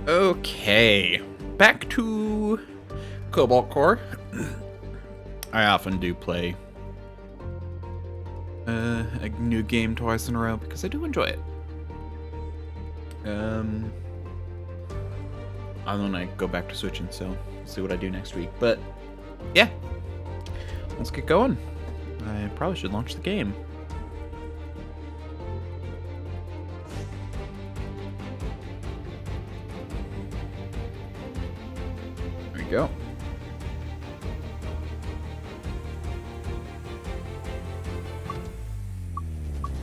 Okay, back to Cobalt Core. I often do play a new game twice in a row because I do enjoy it. I'm gonna go back to switching, so we'll see what I do next week. But yeah, let's get going. I probably should launch the game. There we go.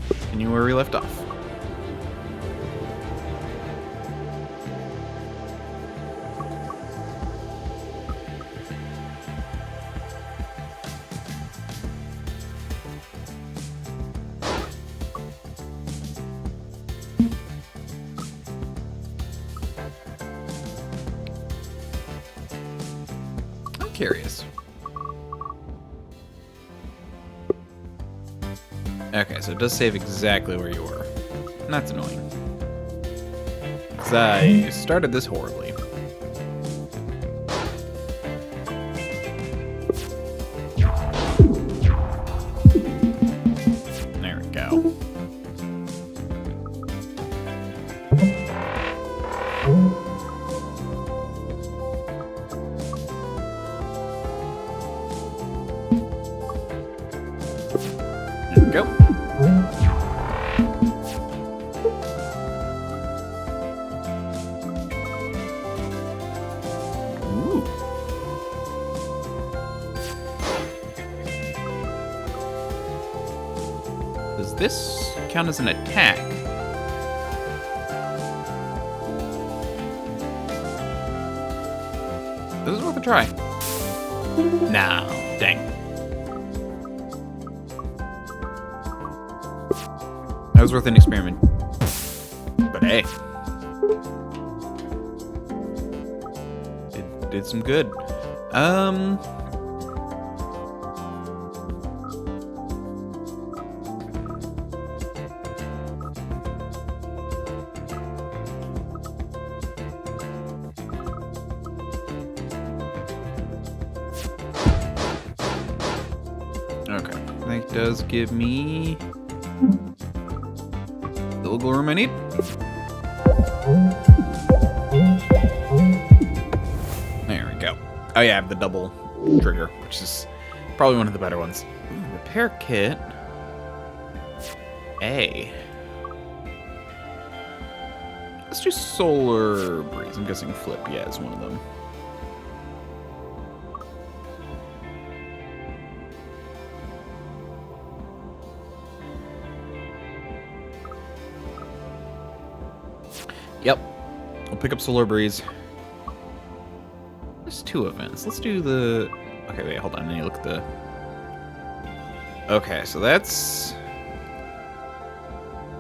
Continue where we left off. I'm curious. Okay, so it does save exactly where you were. And that's annoying. Because I started this horribly. There we go. There we go. Ooh. Does this count as an attack? This is worth a try. Nah, dang. That was worth an experiment. But hey. It did some good. Okay. That does give me the little room I need. There we go. Oh yeah, I have the double trigger, which is probably one of the better ones. Ooh, repair kit. A. Let's do solar breeze. I'm guessing flip, yeah, is one of them. Yep. I'll pick up Solar Breeze. There's 2 events. Let's do the... Okay, wait, hold on. I need to look at the... Okay, so that's...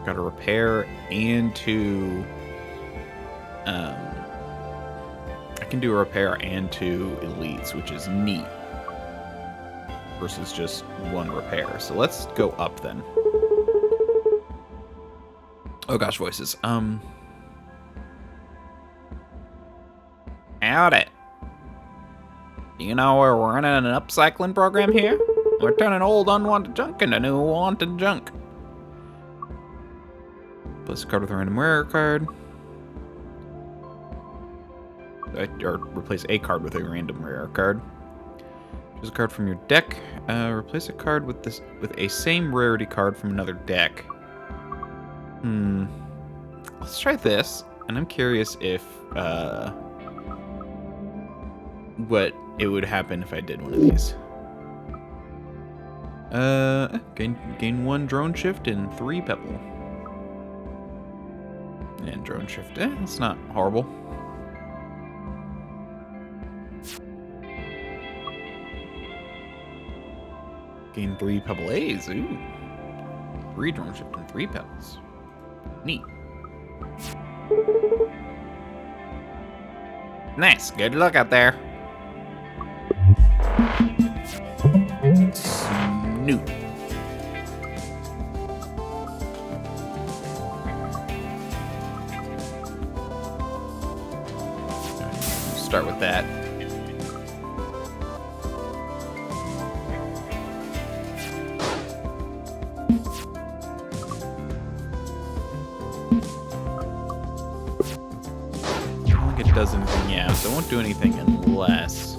Got to repair and to... I can do a repair and 2 elites, which is neat. Versus just 1 repair. So let's go up then. Oh gosh, voices. Howdy. You know we're running an upcycling program here? We're turning old unwanted junk into new wanted junk. Place a card with a random rare card. Or replace a card with a random rare card. Choose a card from your deck. Replace a card with a same rarity card from another deck. Let's try this. And I'm curious if what it would happen if I did one of these. Gain 1 drone shift and 3 pebble. And drone shift, that's not horrible. Gain 3 pebble A's, ooh. 3 drone shift and 3 pebbles. Neat. Nice, good luck out there. Snoop. start with that. I don't think it does anything, yeah, so it won't do anything unless...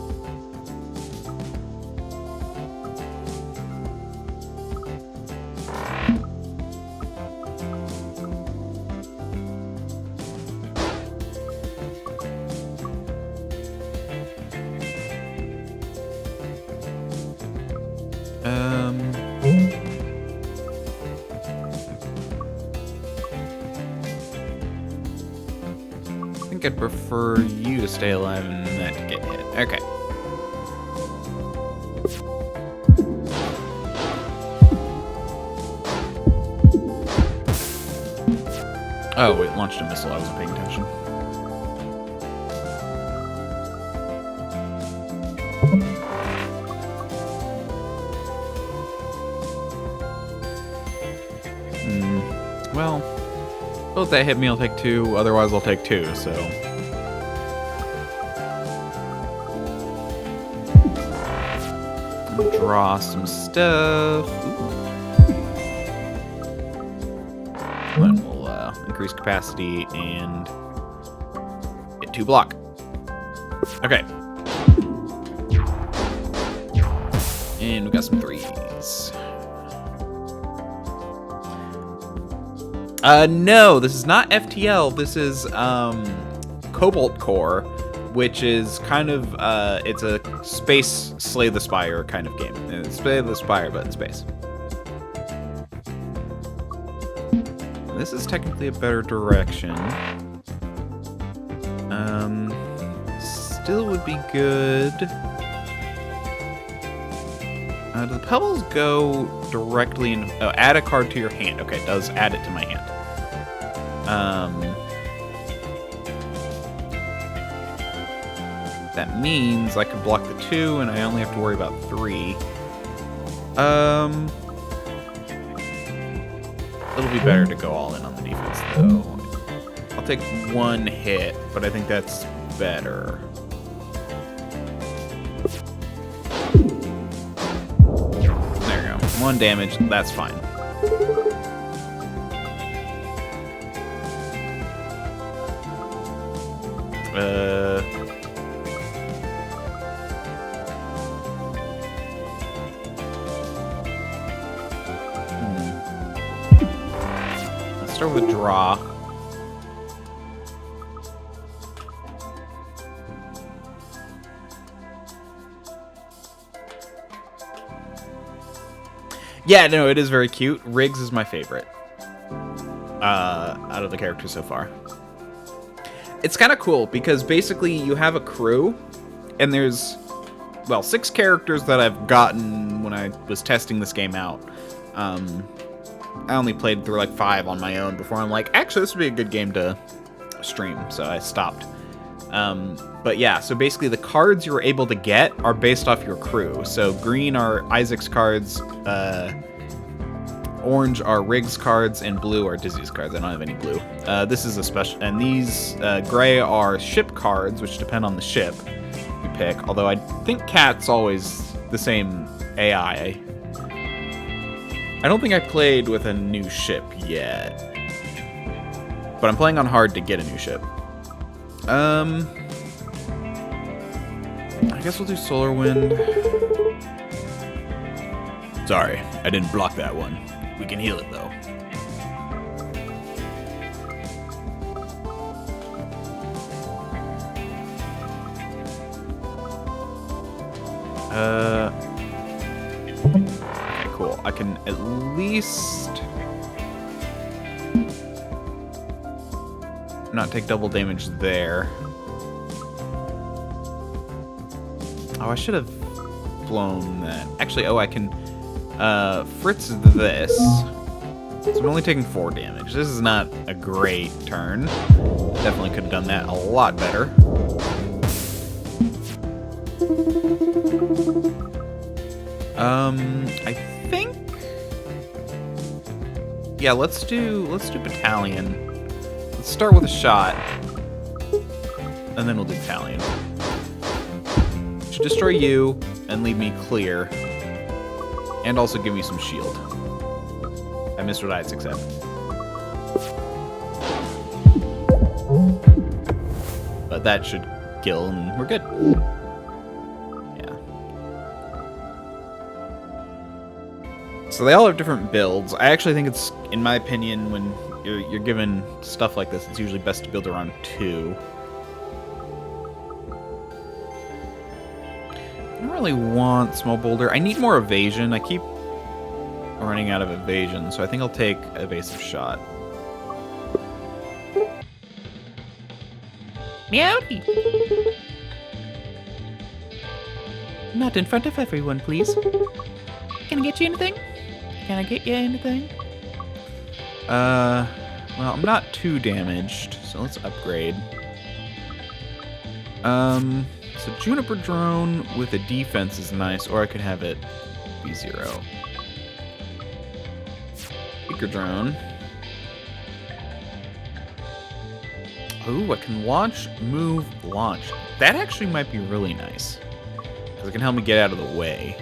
I think I'd prefer you to stay alive and that to get hit. Okay. Oh, it launched a missile. I wasn't paying attention. Well, if that hit me, I'll take 2. Otherwise, I'll take 2, so... I'll draw some stuff. Then we'll increase capacity and get 2 block. Okay. And we got some 3s. No, this is not FTL. This is Cobalt Core, which is kind of it's a space Slay the Spire kind of game. It's Slay the Spire, but in space. This is technically a better direction. Still would be good. Do the pebbles go directly in? Oh, add a card to your hand. Okay, it does add it to my hand. That means I can block the 2, and I only have to worry about 3. It'll be better to go all in on the defense, though. I'll take 1 hit, but I think that's better. There you go. 1 damage, that's fine. Let's start with a draw. Yeah, no, it is very cute. Riggs is my favorite out of the characters so far. It's kind of cool because basically you have a crew, and there's, well, 6 characters that I've gotten when I was testing this game out. I only played through like 5 on my own before I'm like, actually, this would be a good game to stream, so I stopped. But yeah, so basically the cards you're able to get are based off your crew. So green are Isaac's cards, orange are Riggs cards, and blue are Dizzy's cards. I don't have any blue. This is a special, and these gray are ship cards, which depend on the ship you pick. Although I think Cat's always the same AI. I don't think I played with a new ship yet, but I'm playing on hard to get a new ship. I guess we'll do Solar Wind. Sorry, I didn't block that one. We can heal it, though. Okay, cool. I can at least not take double damage there. Oh, I should have blown that. Actually, oh, I can Fritz this. So I'm only taking 4 damage. This is not a great turn. Definitely could have done that a lot better. I think, yeah, let's do Battalion. Let's start with a shot, and then we'll do Battalion. should destroy you and leave me clear. And also give me some shield. I missed what Isaac said. But that should kill and we're good. Yeah. So they all have different builds. I actually think it's, in my opinion, when you're given stuff like this, it's usually best to build around 2. I don't really want small boulder. I need more evasion. I keep running out of evasion, so I think I'll take evasive shot. Meowdy! Not in front of everyone, please. Can I get you anything? Can I get you anything? Well, I'm not too damaged, so let's upgrade. So Juniper Drone with a defense is nice, or I could have it be 0. Speaker Drone. Ooh, I can launch, move, launch. That actually might be really nice, because it can help me get out of the way.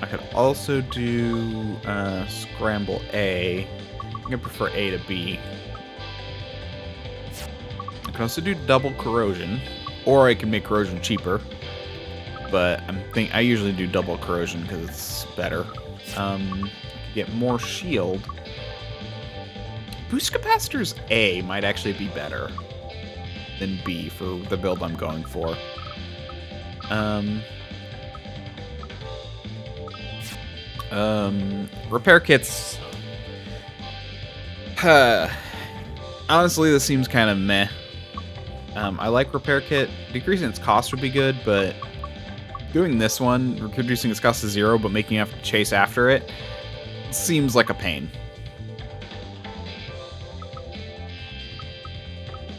I could also do Scramble A. I think I prefer A to B. I can also do double corrosion, or I can make corrosion cheaper. But I usually do double corrosion because it's better. Get more shield. Boost capacitors A might actually be better than B for the build I'm going for. Repair kits. Honestly, this seems kind of meh. I like repair kit. Decreasing its cost would be good, but doing this one, reducing its cost to 0, but making you have to chase after it, seems like a pain.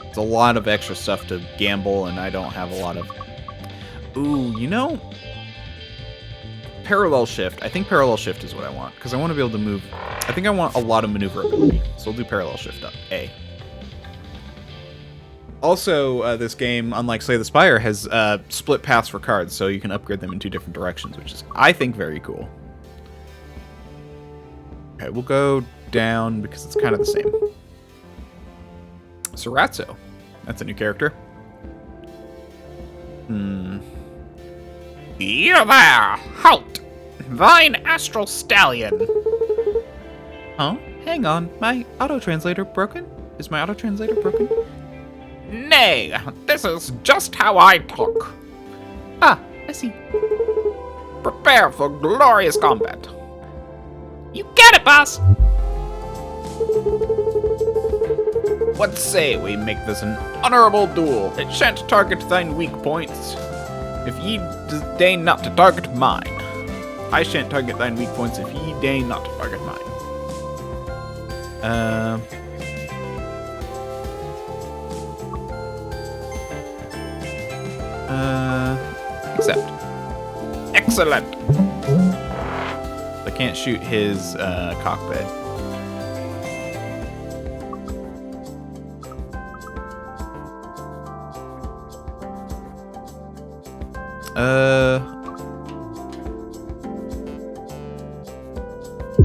It's a lot of extra stuff to gamble, and I don't have a lot of... Ooh, you know... Parallel shift. I think parallel shift is what I want, because I want to be able to move... I think I want a lot of maneuverability, so we'll do parallel shift up. A. Also, this game, unlike Slay the Spire, has split paths for cards, so you can upgrade them in 2 different directions, which is, I think, very cool. Okay, we'll go down because it's kind of the same. Sarazzo. That's a new character. You there! Halt! Thine astral stallion! Huh? Hang on, my auto-translator broken? Is my auto-translator broken? Nay, this is just how I talk. Ah, I see. Prepare for glorious combat. You get it, boss! What say we make this an honorable duel? It shan't target thine weak points, if ye deign not to target mine. I shan't target thine weak points if ye deign not to target mine. Accept. Excellent! I can't shoot his cockpit.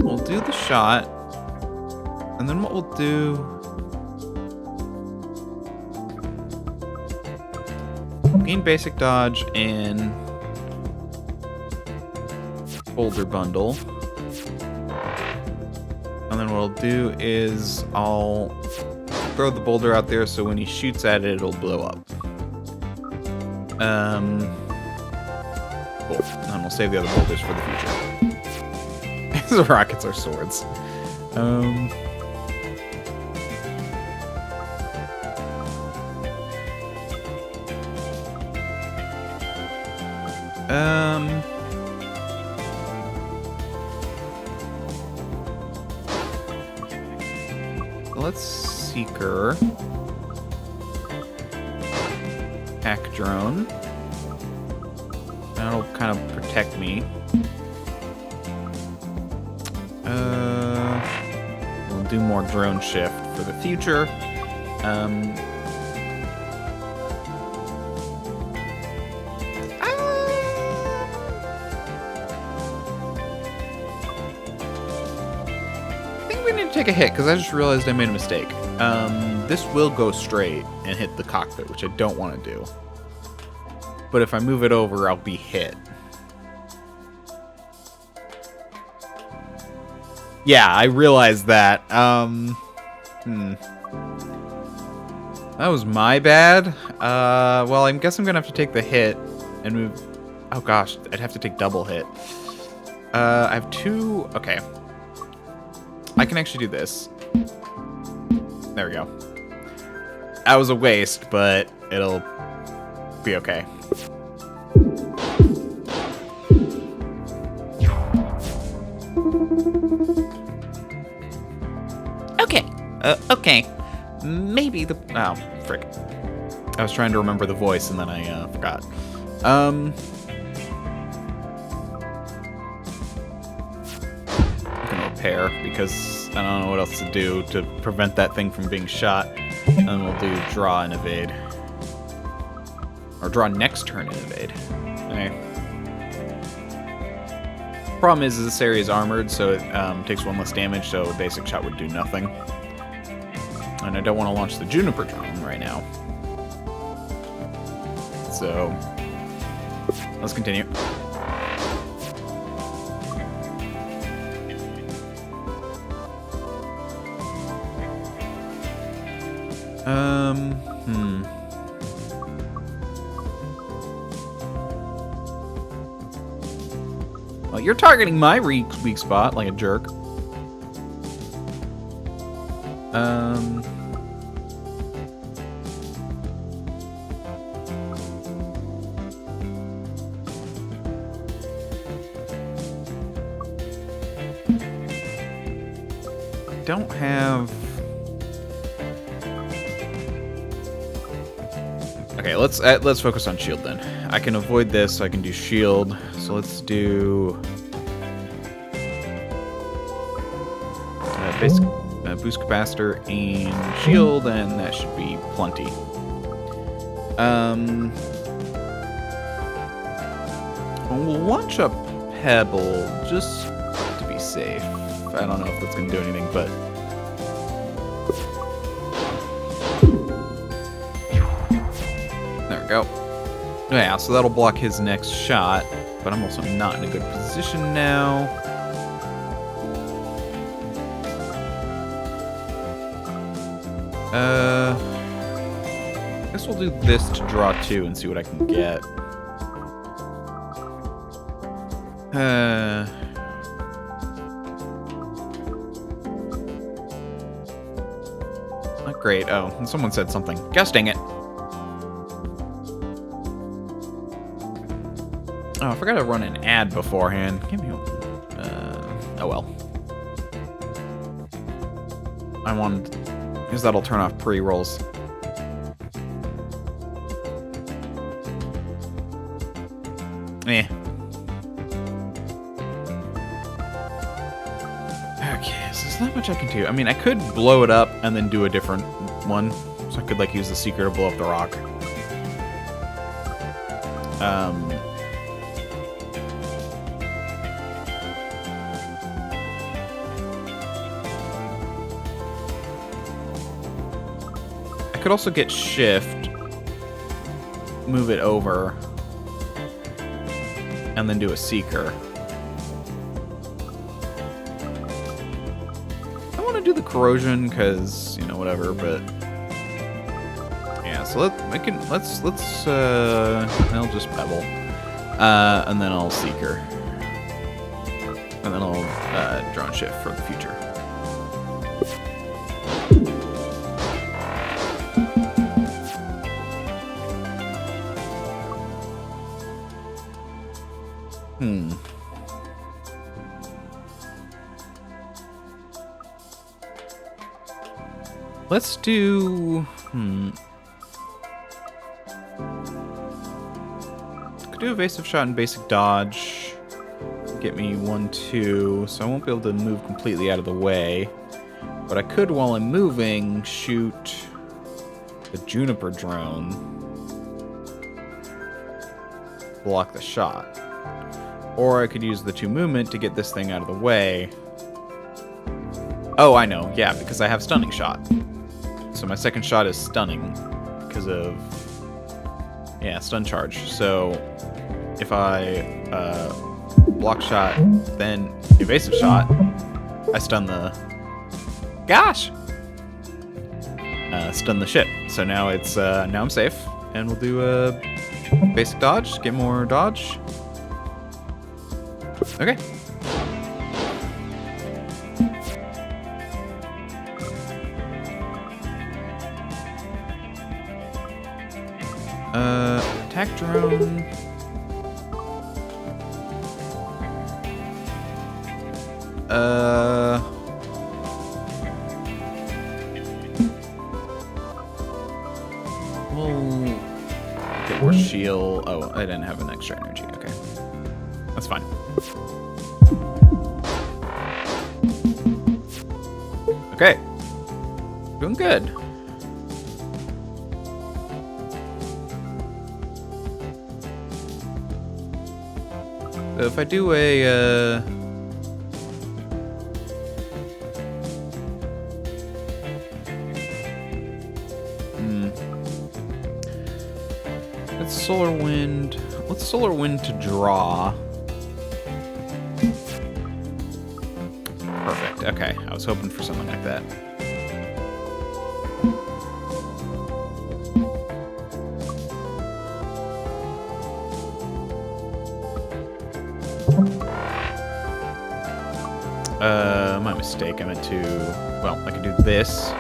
We'll do the shot, and then what we'll do... Gain basic dodge and boulder bundle. And then what I'll do is I'll throw the boulder out there so when he shoots at it, it'll blow up. Cool. And we'll save the other boulders for the future. The rockets are swords. Let's Seeker. Hack Drone. That'll kind of protect me. We'll do more drone shift for the future. we need to take a hit, because I just realized I made a mistake. This will go straight and hit the cockpit, which I don't want to do. But if I move it over, I'll be hit. Yeah, I realized that. That was my bad. Well, I guess I'm gonna have to take the hit and move... Oh gosh, I'd have to take double hit. I have 2... Okay. I can actually do this. There we go. That was a waste, but it'll be okay. Okay. Okay. Maybe the... Oh, frick. I was trying to remember the voice, and then I forgot. I'm gonna repair, because I don't know what else to do to prevent that thing from being shot. And then we'll do draw and evade. Or draw next turn and evade. Okay. Problem is this area is armored, so it takes 1 less damage, so a basic shot would do nothing. And I don't want to launch the Juniper drone right now. So, let's continue. Well, you're targeting my weak spot like a jerk. Don't have... Okay, let's focus on shield then. I can avoid this, so I can do shield. So let's do basic boost capacitor and shield, and that should be plenty. We'll launch a pebble just to be safe. I don't know if that's going to do anything, but... There we go. Yeah, so that'll block his next shot, but I'm also not in a good position now. I guess we'll do this to draw 2 and see what I can get. Not great. Oh, and someone said something. Gosh dang it. Oh, I forgot to run an ad beforehand. Give me oh well. I wanted... Because that'll turn off pre-rolls. Eh. Okay, so there's not much I can do. I mean, I could blow it up and then do a different one. So I could, like, use the Seeker to blow up the rock. I could also get shift, move it over, and then do a Seeker. I want to do the corrosion because, you know, whatever, but yeah, so I'll just pebble, and then I'll Seeker, and then I'll drone shift for the future. Let's do... Could do evasive shot and basic dodge. Get me 1-2, so I won't be able to move completely out of the way. But I could, while I'm moving, shoot the Juniper drone. Block the shot. Or I could use the 2 movement to get this thing out of the way. Oh, I know. Yeah, because I have stunning shot. So my second shot is stunning because of, yeah, stun charge. So if I block shot, then evasive shot, I stun the, gosh, stun the shit. So now it's now I'm safe, and we'll do a basic dodge, get more dodge. Okay. Attack drone. We'll get more shield. Oh, I didn't have an extra energy. Okay. That's fine. Okay. Doing good. So if I do a, let's solar wind. Let's solar wind to draw. Perfect. Okay, I was hoping for something like that. My mistake. I meant to, well, I can do this.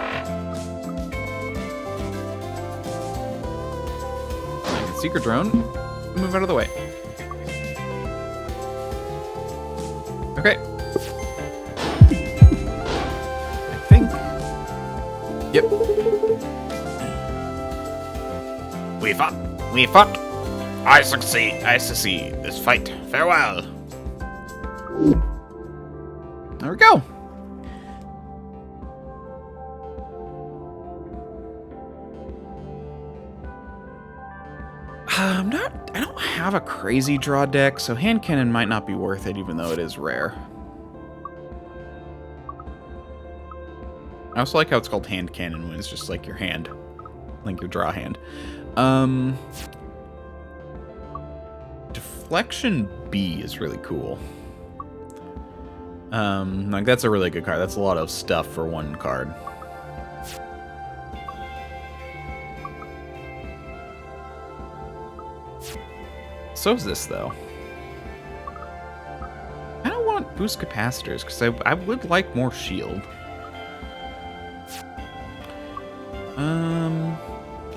I can secret drone. Move out of the way. Okay. I think. Yep. We fought. We fought. I succeed this fight. Farewell. There we go. I don't have a crazy draw deck, so hand cannon might not be worth it, even though it is rare. I also like how it's called hand cannon when it's just like your hand, like your draw hand. Deflection B is really cool. Like that's a really good card. That's a lot of stuff for one card. So is this, though. I don't want boost capacitors, because I would like more shield.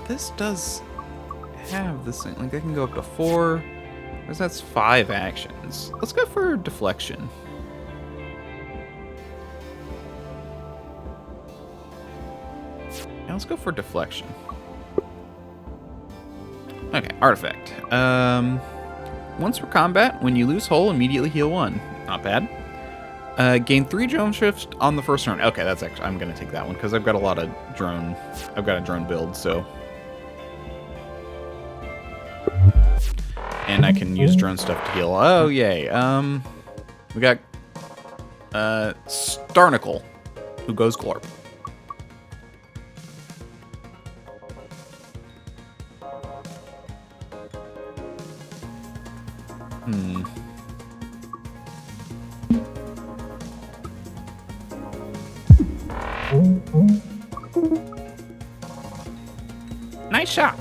This does have this thing. Like, I can go up to 4. Because that's 5 actions. Let's go for deflection. Yeah, let's go for deflection. Okay, artifact. Once per combat, when you lose hull, immediately heal 1. Not bad. Gain 3 drone shift on the first turn. Okay, that's actually, I'm gonna take that one because I've got a lot of drone. I've got a drone build, so. And I can use drone stuff to heal. Oh yay. We got Starnicle, who goes Glorp. Nice shot.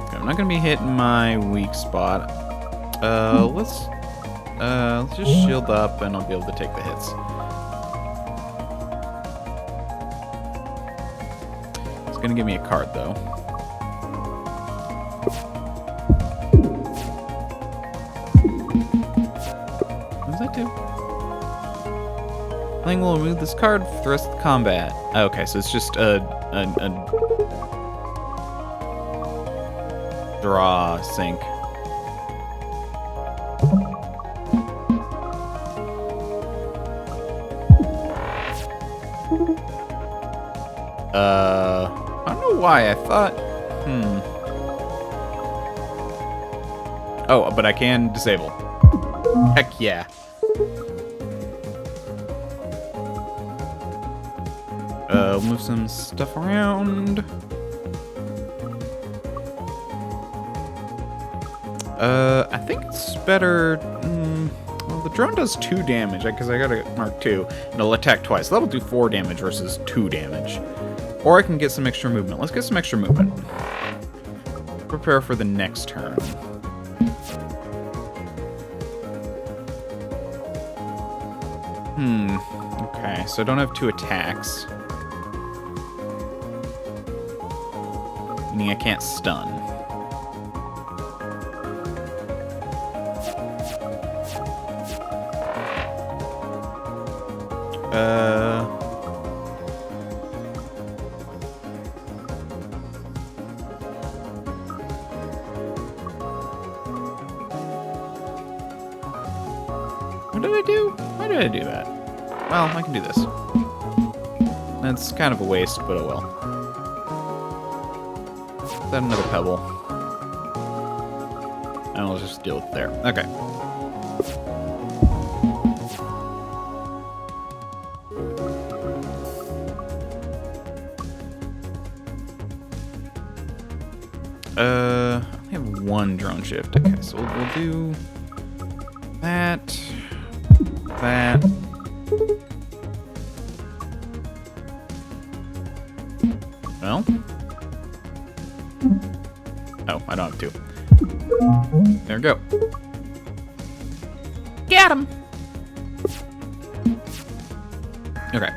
Okay, I'm not gonna be hitting my weak spot. Let's just shield up and I'll be able to take the hits. It's gonna give me a card though. What does that do? I think we'll remove this card for the rest of the combat. Okay, so it's just a draw sync. I don't know why I thought. Oh, but I can disable. Heck yeah. Move some stuff around. I think it's better... well, the drone does 2 damage, because I got it marked 2. And it'll attack twice. So that'll do 4 damage versus 2 damage. Or I can get some extra movement. Let's get some extra movement. Prepare for the next turn. Okay, so I don't have 2 attacks. Meaning I can't stun. What did I do? Why did I do that? Well, I can do this. That's kind of a waste, but oh well. Is that another pebble? And I'll just deal with it there. Okay. I only have 1 drone shift. Okay, so we'll do that. That. Well. Oh, I don't have 2. There we go. Get him! Okay.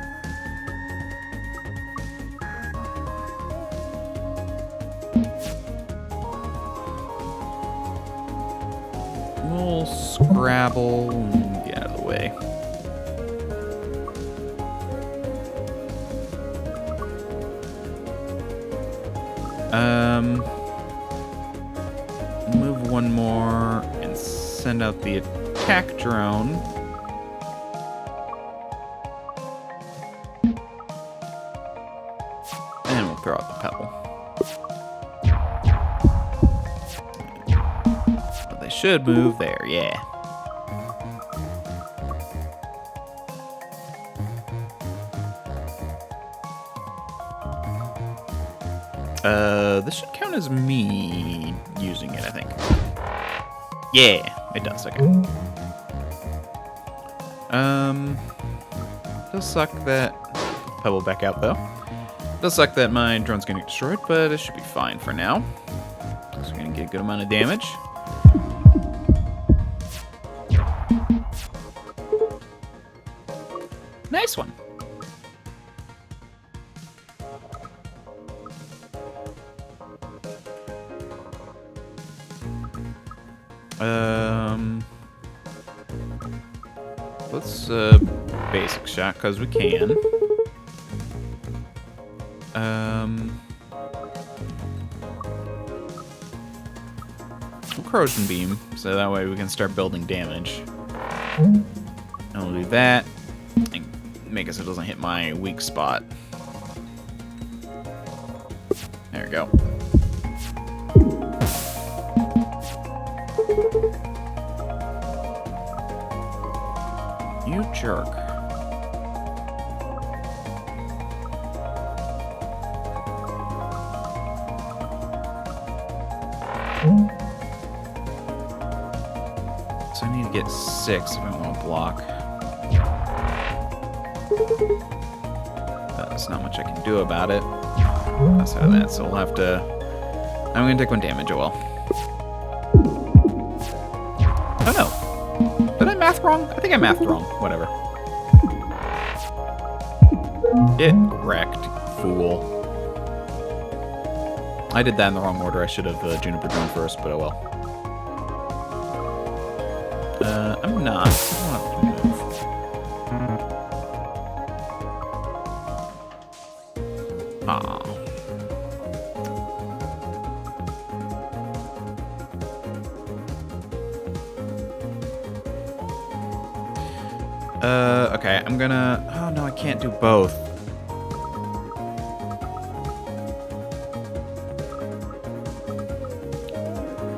We'll scrabble and get out of the way. Move 1 more and send out the attack drone. And we'll throw out the pebble. But they should move there, yeah. This should count as me using it, I think. Yeah, it does, okay. Does suck that... Pebble back out, though. Does suck that my drone's gonna get destroyed, but it should be fine for now. So we're gonna get a good amount of damage. Nice one. Let's basic shot because we can. We'll corrosion beam so that way we can start building damage. And we'll do that and make it so it doesn't hit my weak spot. There we go. You jerk. So I need to get 6 if I want to block. There's not much I can do about it outside of that, so we'll have to... I'm going to take 1 damage, oh well. Oh no. Did I math wrong? I think I mathed wrong. Whatever. Get wrecked, fool. I did that in the wrong order. I should have Juniper Drone first, but oh well. I'm not. I want to move. Aw. Okay, I'm gonna... Oh, no, I can't do both.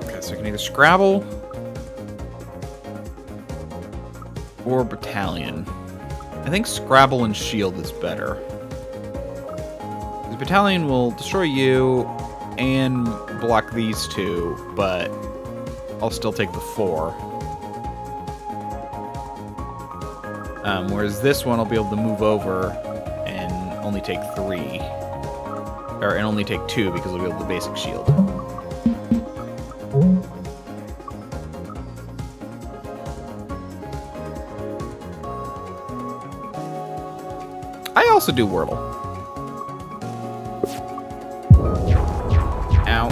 Okay, so I can either Scrabble or Battalion? I think Scrabble and Shield is better. The Battalion will destroy you and block these two, but I'll still take the 4. Whereas this one, I'll be able to move over and only take 3. And only take 2 because I'll be able to basic shield. I also do Wordle. Ow.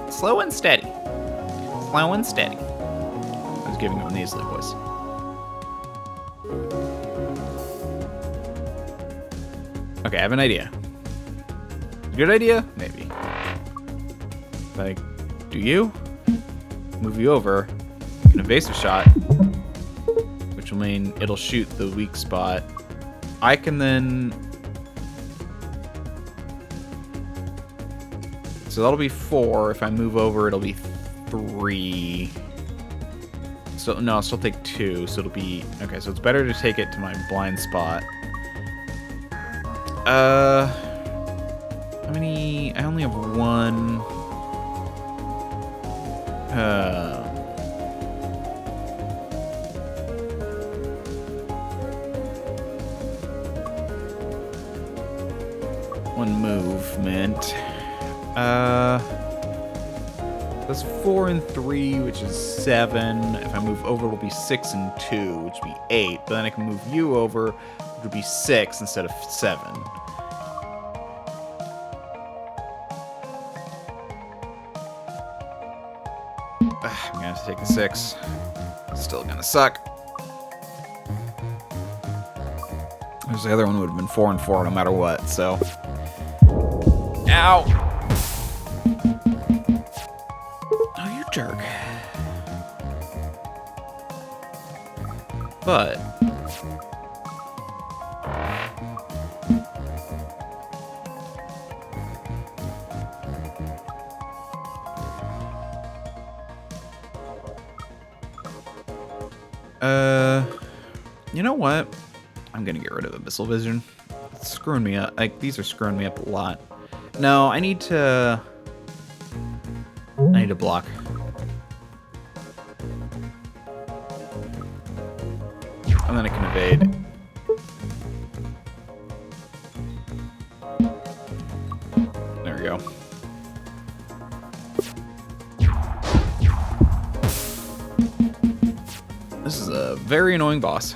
Slow and steady. Slow and steady. I was giving him a nasally voice. Okay, I have an idea. Good idea? Maybe. Like, do you? Move you over. An evasive shot. Which will mean it'll shoot the weak spot. I can then... So that'll be 4. If I move over, it'll be 3. So, no, I'll still take 2. So it'll be... Okay, so it's better to take it to my blind spot. How many... I only have 1. One movement. That's 4 and 3, which is 7. If I move over, it'll be 6 and 2, which will be 8. But then I can move you over, which will be 6 instead of 7. I'm gonna have to take the 6. Still gonna suck. There's the other one would have been 4 and 4 no matter what, so. Ow! Oh, you jerk. But. You know what? I'm gonna get rid of Abyssal Vision. It's screwing me up. Like, these are screwing me up a lot. No, I need to block. And then I can evade. There we go. This is a very annoying boss.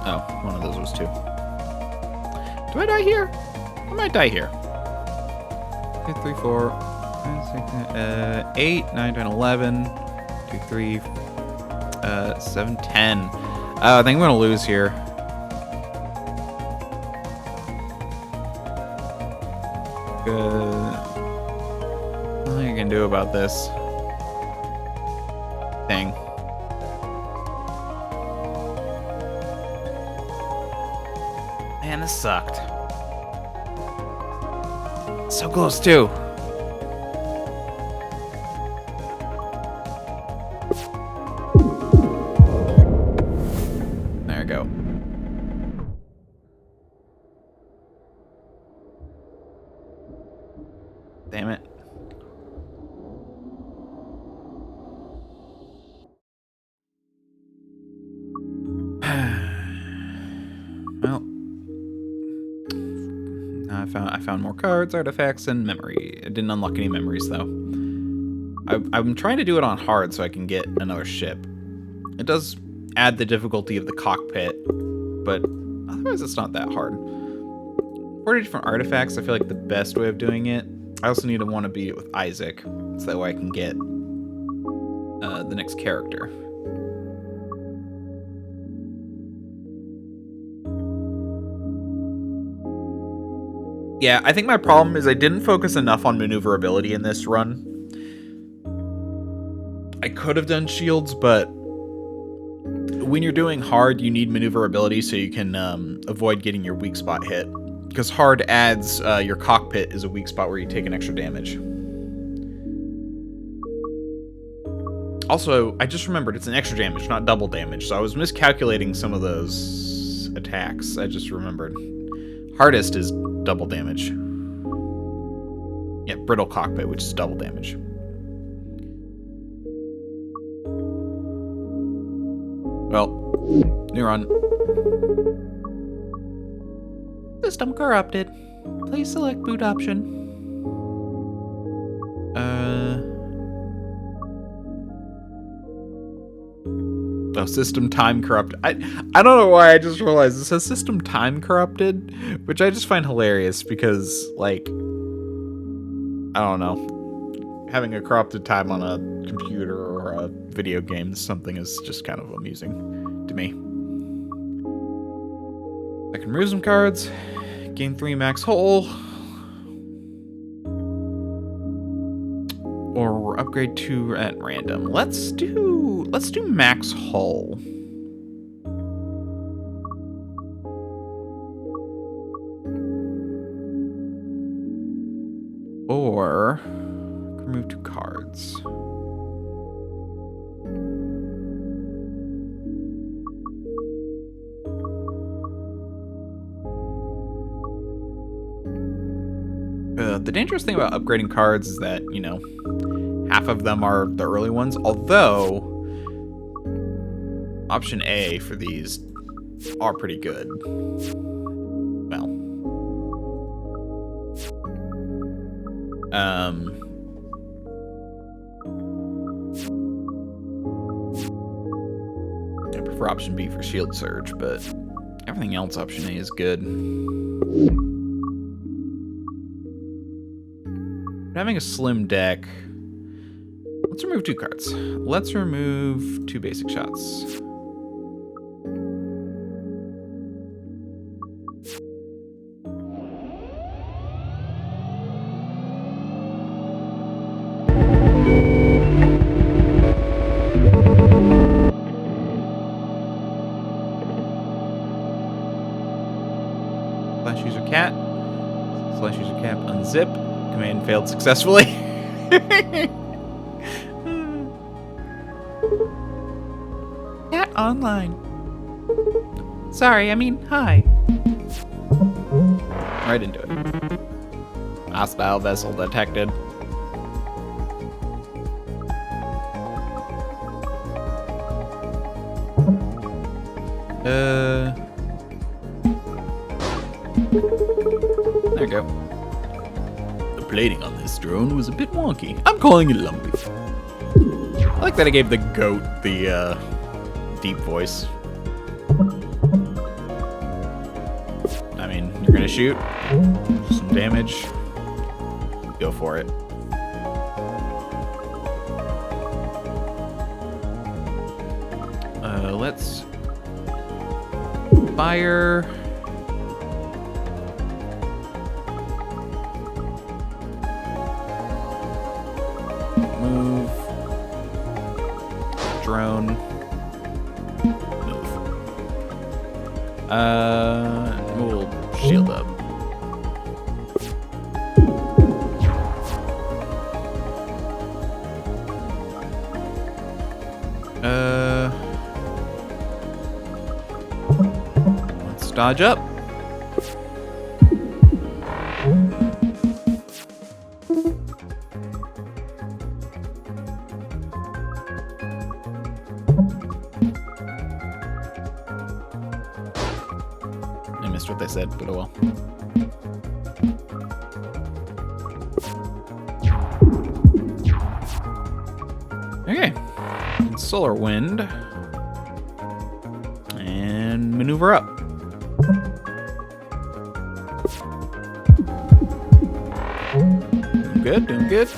Oh, one of those was 2. Do I die here? I might die here. 2, 3, 4, 5, 6, 8, 9, 10, 11, 2, 3, 7, 10. I think I'm gonna lose here. Nothing I can do about this thing. Man, this sucked. So close, too. There we go. Damn it. Well, I found more cards, artifacts, and memory. I didn't unlock any memories though. I'm trying to do it on hard so I can get another ship. It does add the difficulty of the cockpit, but otherwise it's not that hard. 40 different artifacts, I feel like the best way of doing it. I also need to want to beat it with Isaac, so that way I can get the next character. Yeah, I think my problem is I didn't focus enough on maneuverability in this run. I could have done shields, but when you're doing hard, you need maneuverability so you can avoid getting your weak spot hit. Because hard adds your cockpit is a weak spot where you take an extra damage. Also, I just remembered it's an extra damage, not double damage, so I was miscalculating some of those attacks. I just remembered. Hardest is double damage. Yeah, brittle cockpit, which is double damage. Well, Neuron. System corrupted. Please select boot option. Oh, system time corrupted. I don't know why I just realized it says system time corrupted, which I just find hilarious because, like, I don't know. Having a corrupted time on a computer or a video game is something is just kind of amusing to me. I can remove some cards, gain 3 max hull, or upgrade 2 at random. Let's do max hull. Or remove 2 cards. The dangerous thing about upgrading cards is that, you know, half of them are the early ones, although option A for these are pretty good. Well, I prefer option B for shield surge, but everything else option A is good. Having a slim deck. Let's remove 2 cards. Let's remove 2 basic shots. Slash user cat. Slash user cap unzip. Command failed successfully. Cat online. Sorry, I mean, hi. Right into it. Hostile vessel detected. There we go. The plating on this drone was a bit wonky. I'm calling it lumpy. I like that I gave the goat the deep voice. I mean, you're gonna shoot some damage. Go for it. Let's fire. Move. Drone. Move. We'll shield up. Let's dodge up. I missed what they said, but oh well. Okay. Solar wind. And maneuver up. Doing good, doing good.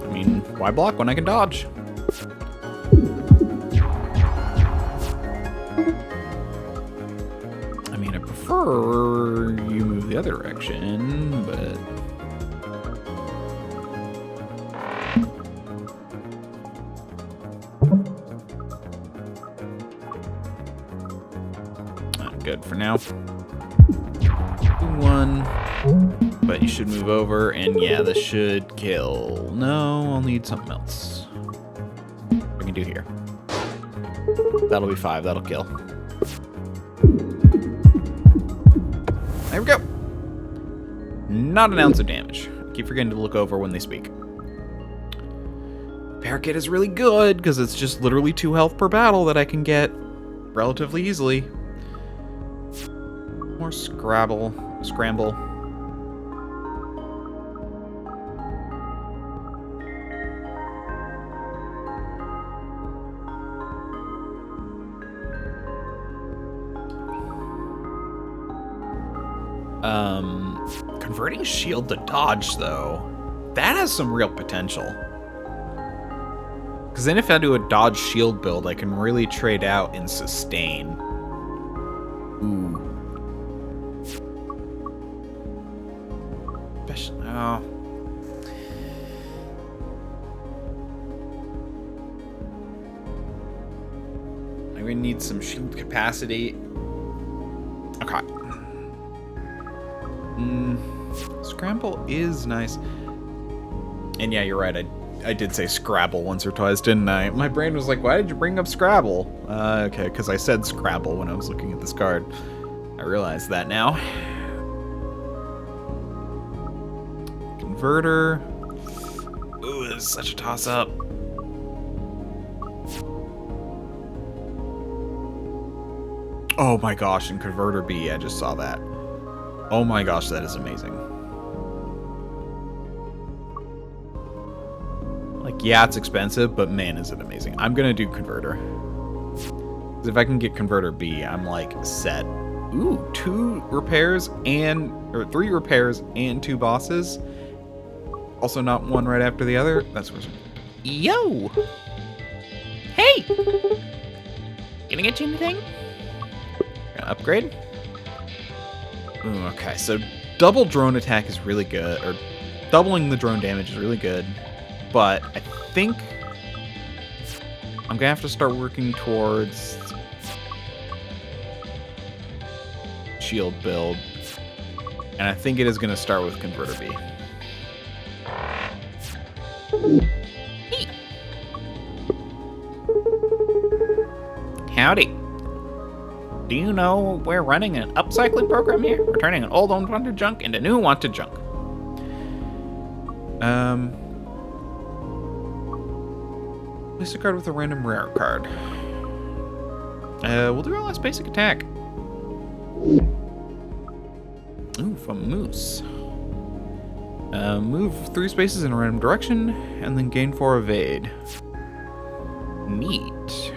I mean, Why block when I can dodge? I mean, I prefer you move the other direction, but... Good for now. 1, but you should move over, and yeah, this should kill. No, I'll need something else. What I can do here. That'll be 5, that'll kill. There we go. Not an ounce of damage. I keep forgetting to look over when they speak. Parakeet is really good, because it's just literally 2 health per battle that I can get relatively easily. More scramble. Converting shield to dodge, though, that has some real potential. Because then if I do a dodge shield build, I can really trade out and sustain. Ooh. Oh. I'm gonna need some shield capacity. Okay. Scramble is nice. And yeah, you're right. I did say Scrabble once or twice, didn't I? My brain was like, why did you bring up Scrabble? Okay, because I said Scrabble when I was looking at this card. I realize that now. Converter. Ooh, this is such a toss-up. Oh my gosh, and Converter B, I just saw that. Oh my gosh, that is amazing. Like, yeah, it's expensive, but man, is it amazing. I'm gonna do Converter. Because if I can get Converter B, I'm like set. Ooh, 2 repairs or 3 repairs and 2 bosses. Also not one right after the other. That's what. Yo! Hey! Gonna get you anything? Gonna upgrade? Ooh, okay, so double drone attack is really good, or doubling the drone damage is really good, but I think I'm gonna have to start working towards shield build, and I think it is gonna start with Converter B. Hey. Howdy. Do you know we're running an upcycling program here? We're turning an old unwanted junk into new wanted junk. Place a card with a random rare card. We'll do our last basic attack. Ooh, from Moose. Move 3 spaces in a random direction, and then gain 4 evade. Neat.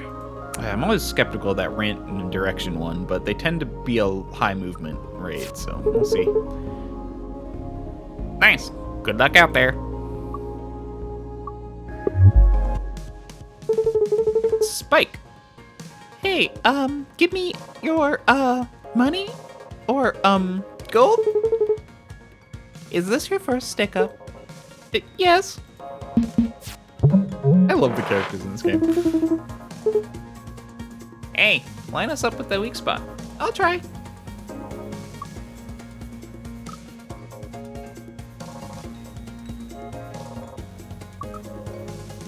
I'm always skeptical of that rant in direction one, but they tend to be a high movement rate, so we'll see. Nice. Good luck out there. Spike. Hey, give me your, money? Or, gold? Is this your first stick-up? Yes. I love the characters in this game. Hey, line us up with the weak spot. I'll try.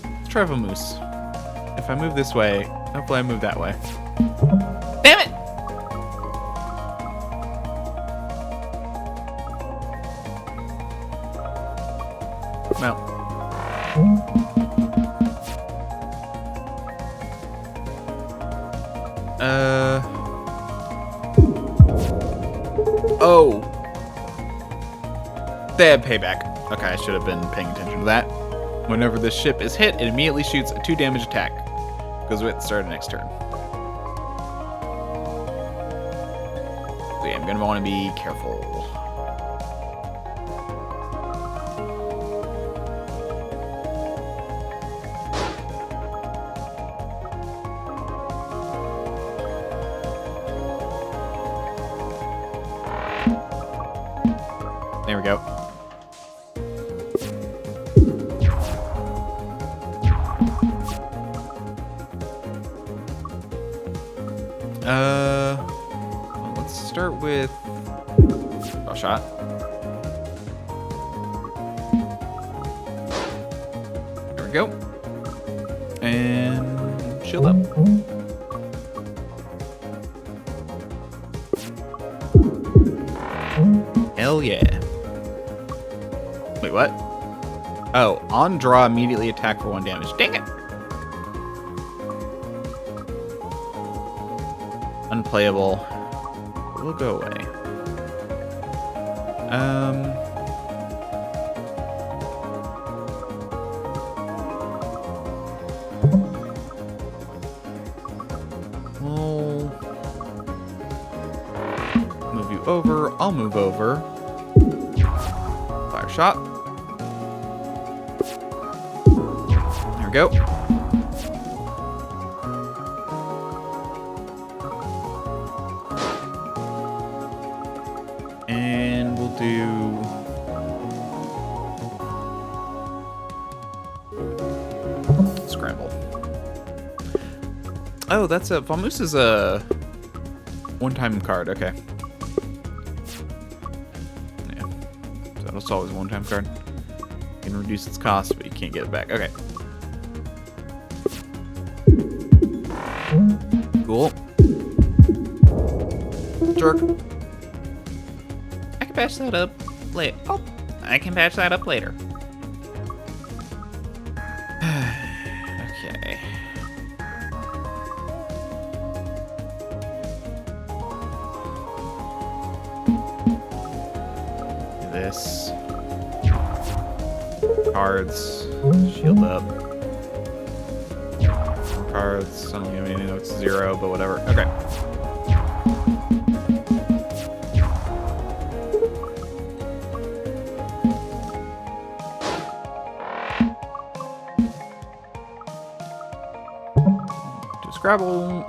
Let's try a moose. If I move this way, hopefully I move that way. Damn it! No. Oh. They had payback. Okay, I should have been paying attention to that. Whenever this ship is hit, it immediately shoots a 2 damage attack. Goes away at the start of the next turn. So yeah, I'm gonna want to be careful. There we go. Well, let's start with a shot. There we go. And shield up. Hell yeah. Wait, what? Oh, on draw, immediately attack for 1 damage. Dang it! Unplayable. We'll go away. We'll move you over. I'll move over. Fire shot. There we go. And we'll do... Scramble. Oh, that's a... Valmoose is a one-time card. Okay. Yeah. So that's always a one-time card. You can reduce its cost, but you can't get it back. Okay. Cool. Jerk. I can patch that up later. Oh, I can patch that up later. Okay. This. Cards. Shield up. Cards. I don't even know it's 0, but whatever. Okay.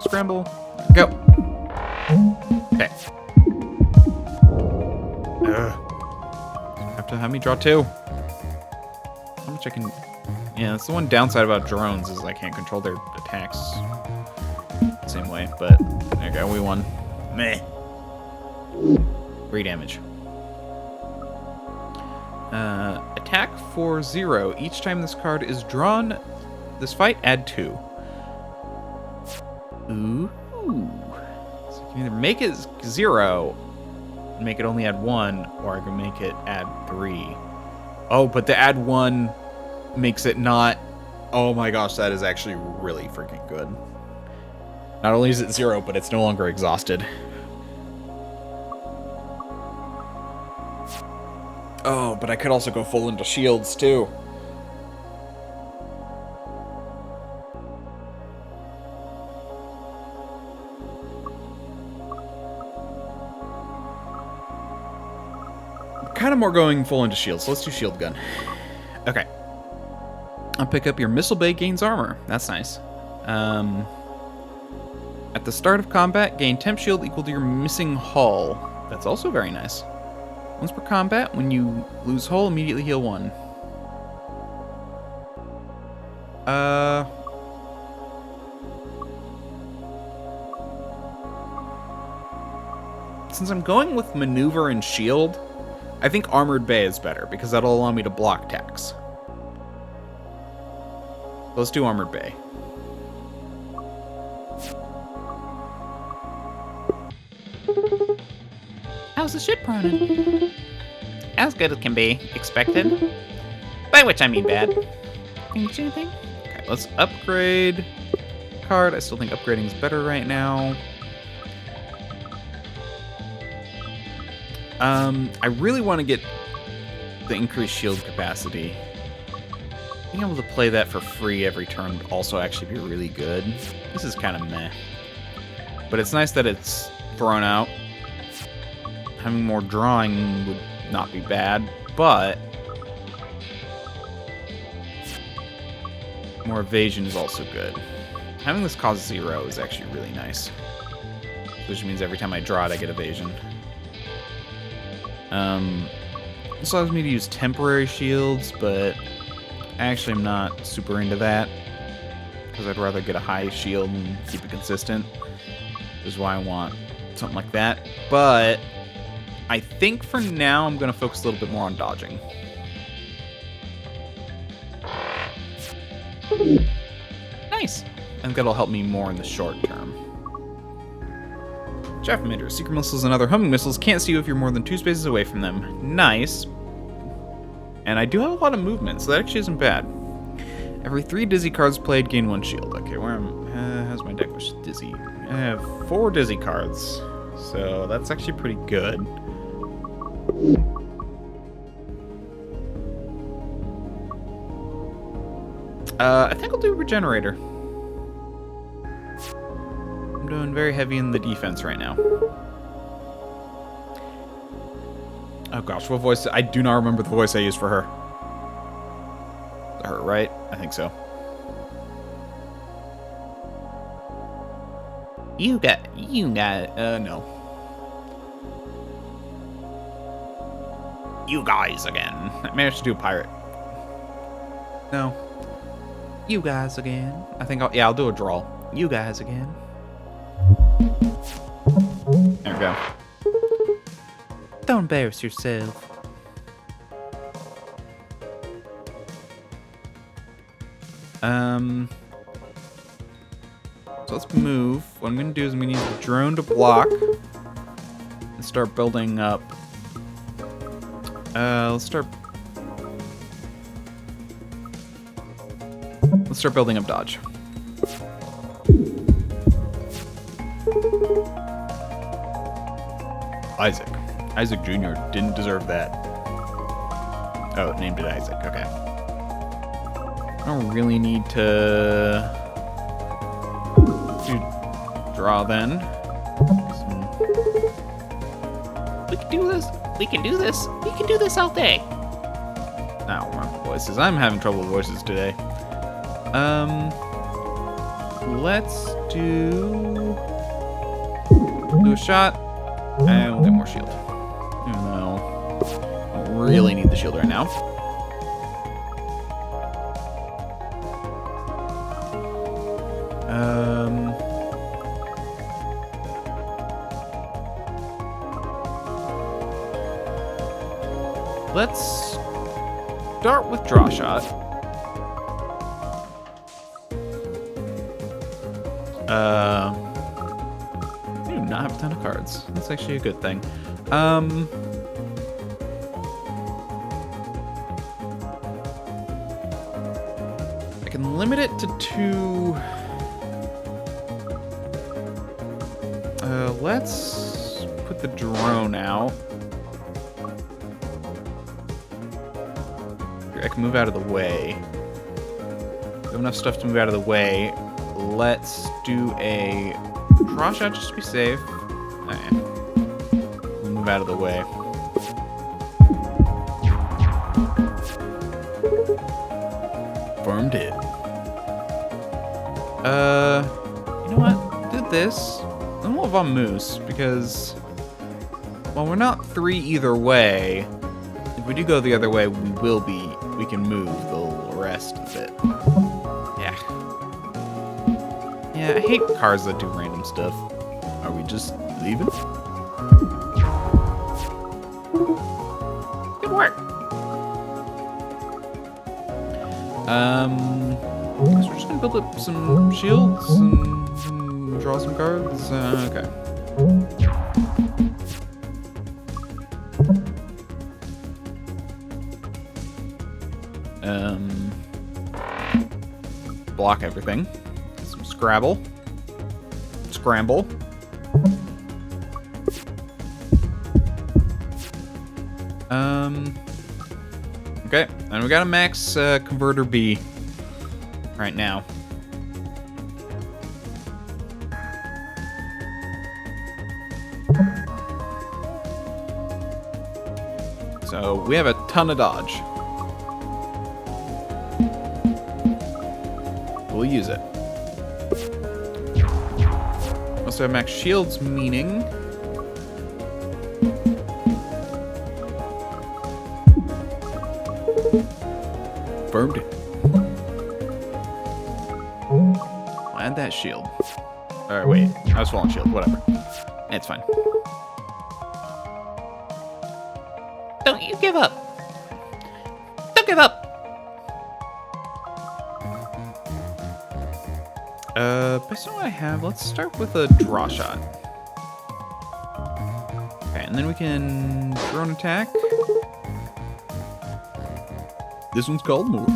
Scramble, go. Okay. Have to have me draw 2. How much I can... Yeah, that's the one downside about drones is I can't control their attacks the same way, but there you go, we won. Meh. 3 damage. Attack for 0. Each time this card is drawn, this fight, add 2. Ooh. So I can either make it 0, make it only add 1, or I can make it add 3. Oh, but the add 1 makes it not... Oh my gosh, that is actually really freaking good. Not only is it 0, but it's no longer exhausted. Oh, but I could also go full into shields too. Kind of more going full into shields, so let's do shield gun. Okay. I'll pick up your missile bay, gains armor. That's nice. At the start of combat, gain temp shield equal to your missing hull. That's also very nice. Once per combat, when you lose hull, immediately heal 1. Since I'm going with maneuver and shield, I think Armored Bay is better, because that'll allow me to block attacks. Let's do Armored Bay. How's the ship running? As good as can be expected. By which I mean bad. Can you do anything? Okay, let's upgrade card. I still think upgrading is better right now. I really want to get the increased shield capacity. Being able to play that for free every turn would also actually be really good. This is kind of meh. But it's nice that it's thrown out. Having more drawing would not be bad, but more evasion is also good. Having this cost 0 is actually really nice. Which means every time I draw it, I get evasion. This allows me to use temporary shields, but actually I'm not super into that. Because I'd rather get a high shield and keep it consistent. Which is why I want something like that. But I think for now I'm going to focus a little bit more on dodging. Nice. I think that'll help me more in the short term. Chaff emitters, secret missiles, and other homing missiles can't see you if you're more than 2 spaces away from them. Nice. And I do have a lot of movement, so that actually isn't bad. Every 3 dizzy cards played, gain 1 shield. Okay, where am? How's my deck with dizzy? I have 4 dizzy cards, so that's actually pretty good. I think I'll do Regenerator. I'm doing very heavy in the defense right now. Oh gosh, what voice? I do not remember the voice I used for her. Her, right? I think so. You got, no. you guys again. I managed to do a pirate. No. You guys again. I think I'll do a draw. You guys again. There we go. Don't embarrass yourself. So let's move. What I'm gonna do is I'm gonna use the drone to block and start building up. Let's start building up dodge. Isaac Jr. didn't deserve that. Oh, it named it Isaac. Okay. I don't really need to draw then. We can do this. We can do this. We can do this all day. I don't remember voices. I'm having trouble with voices today. Let's do a shot, and we'll get more shield. Even though I don't really need the shield right now. Let's start with draw shot. I do not have a ton of cards. That's actually a good thing. I can limit it to 2. Let's put the drone out. I can move out of the way. We have enough stuff to move out of the way. Let's do a draw shot just to be safe. Alright. We'll move out of the way. Farm dead. You know what? Do this. Then we'll Von Moose, because while we're not 3 either way, if we do go the other way, we can move the rest of it. Yeah. Yeah, I hate cars that do random stuff. Are we just leaving? Good work. Guess we're just gonna build up some shields and draw some cards. Okay. Block everything. Some Scramble. Okay, and we got a max converter B right now. So we have a ton of dodge. We'll use it. Also have max shields, meaning Confirmed. Add that shield. Alright, wait. I was falling shield. Whatever. It's fine. Don't you give up. Don't give up. Based on what I have, let's start with a draw shot. Okay, and then we can drone attack. This one's called Move.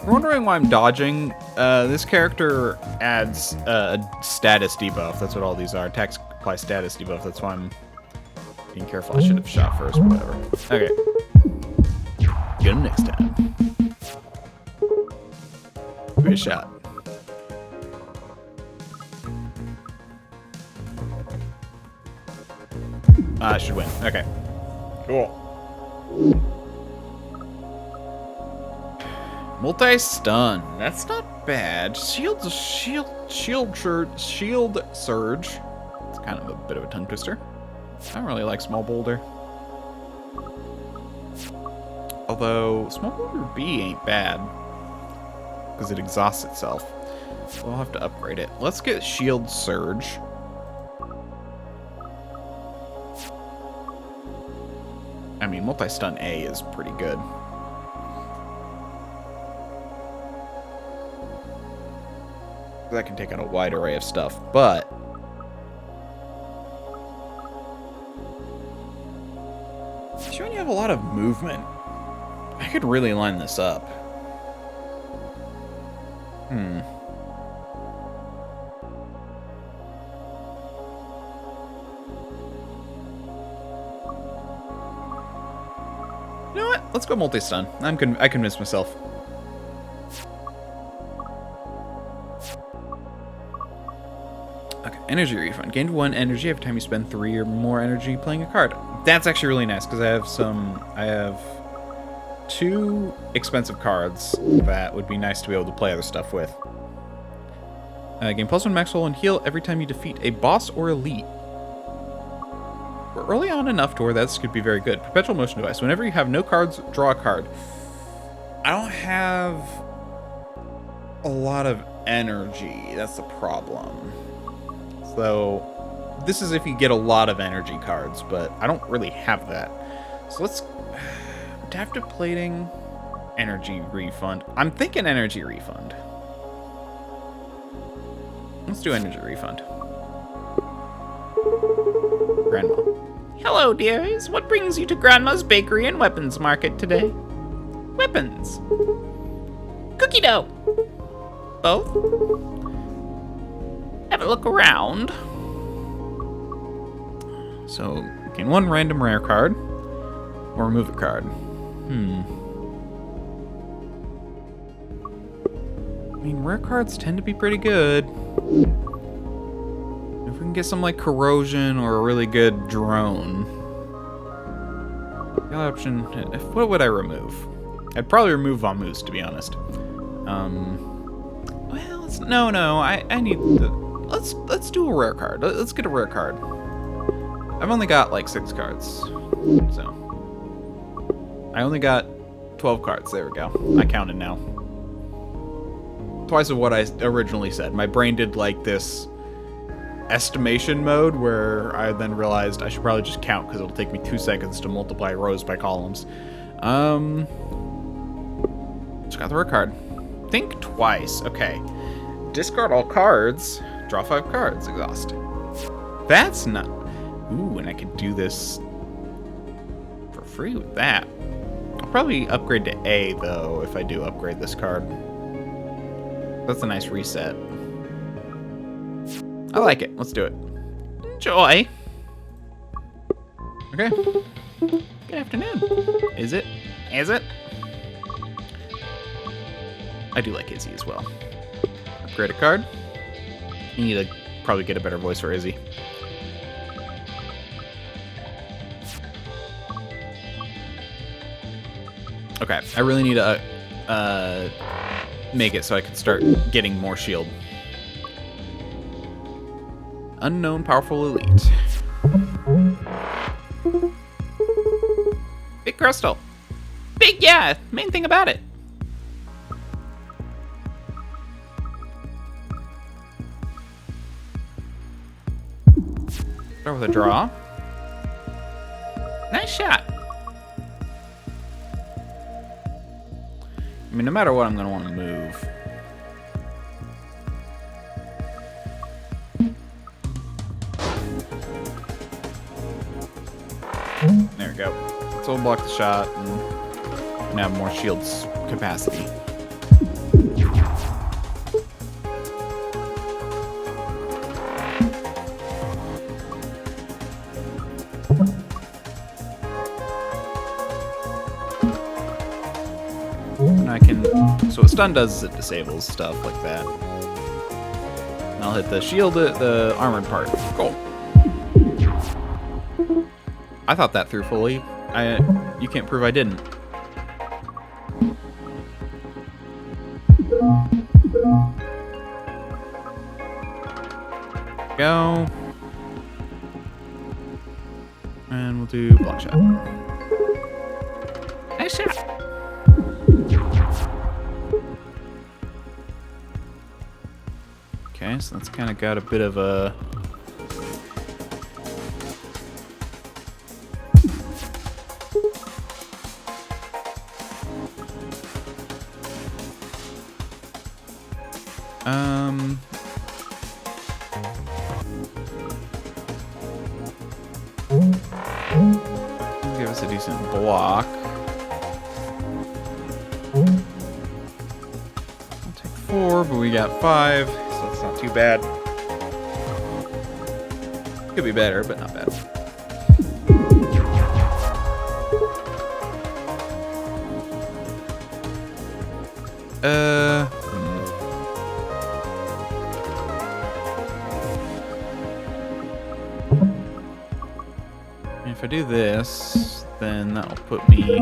You're wondering why I'm dodging? This character adds a status debuff. That's what all these are. Attacks apply status debuff. That's why I'm being careful. I should have shot first, but whatever. Okay. Get him next time. Good shot. I should win. Okay. Cool. Multi-stun. That's not bad. Shield surge. It's kind of a bit of a tongue twister. I don't really like small boulder. Although small boulder B ain't bad because it exhausts itself. So I'll have to upgrade it. Let's get shield surge. I mean, multi-stun A is pretty good. That can take on a wide array of stuff, but showing you have a lot of movement. I could really line this up. You know what? Let's go multi-stun. I convinced myself. Okay, energy refund. Gained 1 energy every time you spend 3 or more energy playing a card. That's actually really nice because I have 2 expensive cards that would be nice to be able to play other stuff with. Gain +1 max roll and heal every time you defeat a boss or elite. We're early on enough to where this could be very good. Perpetual motion device. Whenever you have no cards, draw a card. I don't have a lot of energy. That's the problem. So this is if you get a lot of energy cards, but I don't really have that. So let's adaptive plating, energy refund. I'm thinking energy refund. Let's do energy refund. Grandma. Hello, dears. What brings you to Grandma's Bakery and Weapons Market today? Weapons. Cookie dough. Both? Have a look around. So, gain 1 random rare card, or remove a card. I mean, rare cards tend to be pretty good. If we can get some like corrosion or a really good drone. The other option, what would I remove? I'd probably remove Von Moose, to be honest. Well, no, I need the, let's do a rare card. Let's get a rare card. I've only got like 6 cards, so I only got 12 cards. There we go. I counted now. Twice of what I originally said. My brain did like this estimation mode where I then realized I should probably just count because it'll take me 2 seconds to multiply rows by columns. Just got the rare card. Think twice. Okay. Discard all cards. Draw 5 cards. Exhaust. That's not... Ooh, and I could do this for free with that. I'll probably upgrade to A, though, if I do upgrade this card. That's a nice reset. I like it. Let's do it. Enjoy. Okay. Good afternoon. Is it? Is it? I do like Izzy as well. Upgrade a card. You need to probably get a better voice for Izzy. Okay, I really need to make it so I can start getting more shield. unknown powerful elite. Big crystal. Big, yeah. Main thing about it. Start with a draw. Nice shot. I mean, no matter what, I'm going to want to move. There we go. So we'll block the shot and have more shield's capacity. And I can... So what stun does is it disables stuff like that. And I'll hit the shield, the armored part. Cool. I thought that through fully. You can't prove I didn't. Go. And we'll do block shot. Nice shot. Okay, so that's kind of got a bit of a... Give us a decent block. I'll take 4, but we got 5, so it's not too bad. Could be better, but not bad. If I do this, then that'll put me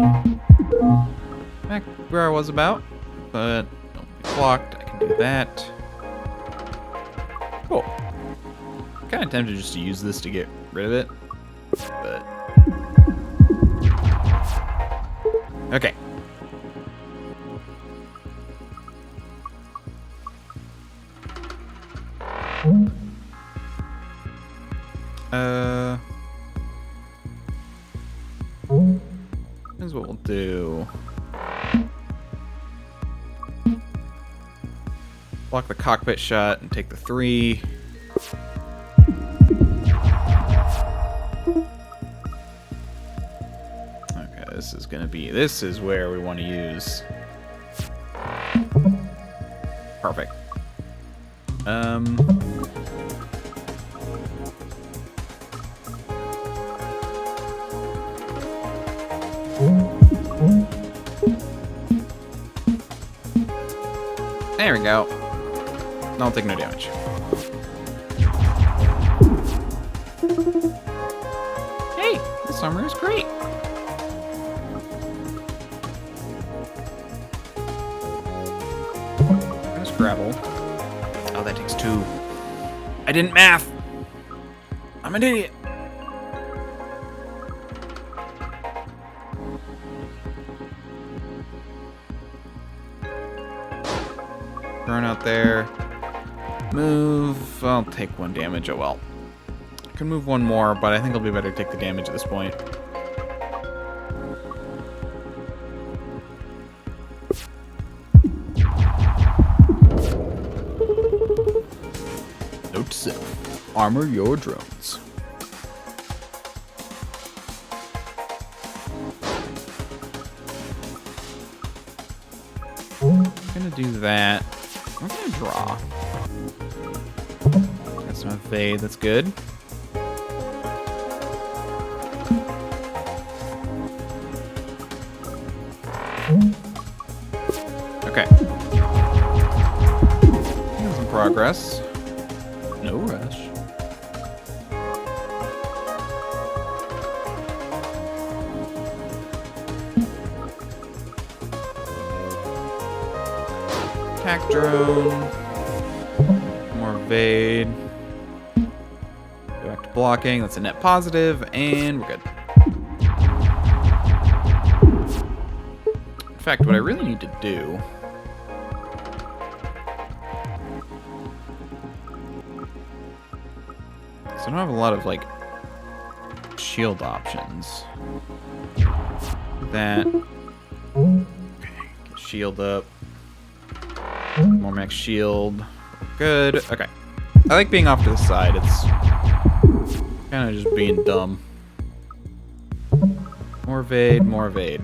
back where I was about, but don't be blocked. I can do that. Cool. Kind of tempted just to use this to get rid of it, but okay. Here's what we'll do. Block the cockpit shot and take the 3. Okay, this is where we want to use. Perfect. There we go. I'll take no damage. Hey, this armor is great. There's gravel. Oh, that takes 2. I didn't math. I'm an idiot. Burn out there. Move. I'll take 1 damage. Oh well. I can move 1 more, but I think it'll be better to take the damage at this point. Note to self: armor your drones. I'm gonna do that. I'm gonna draw. Got some evade, that's good. Okay. Making some progress. No rush. Attack drone. More evade. blocking. That's a net positive, and we're good. In fact, what I really need to do... So I don't have a lot of, like, shield options. That. Okay, get shield up. More max shield. Good. Okay. I like being off to the side. It's kind of just being dumb. More evade, more evade.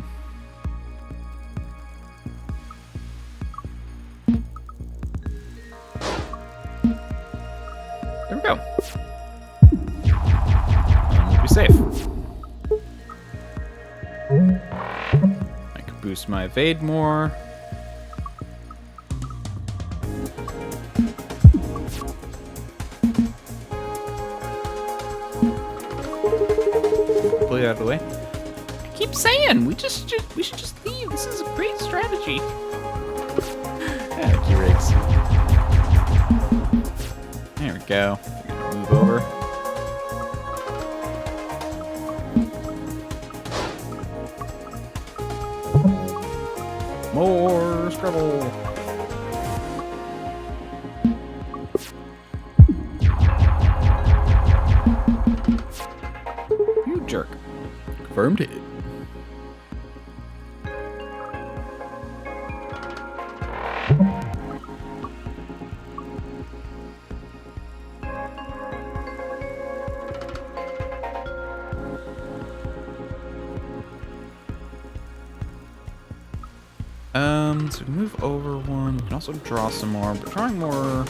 There we go. We'll be safe. I can boost my evade more. Completely out of the way. I keep saying we should just leave. This is a great strategy. Yeah, G-Rigs. There we go. Move over. More Scrabble. You jerk. Confirmed hit. So we can move over one. We can also draw some more, but drawing more.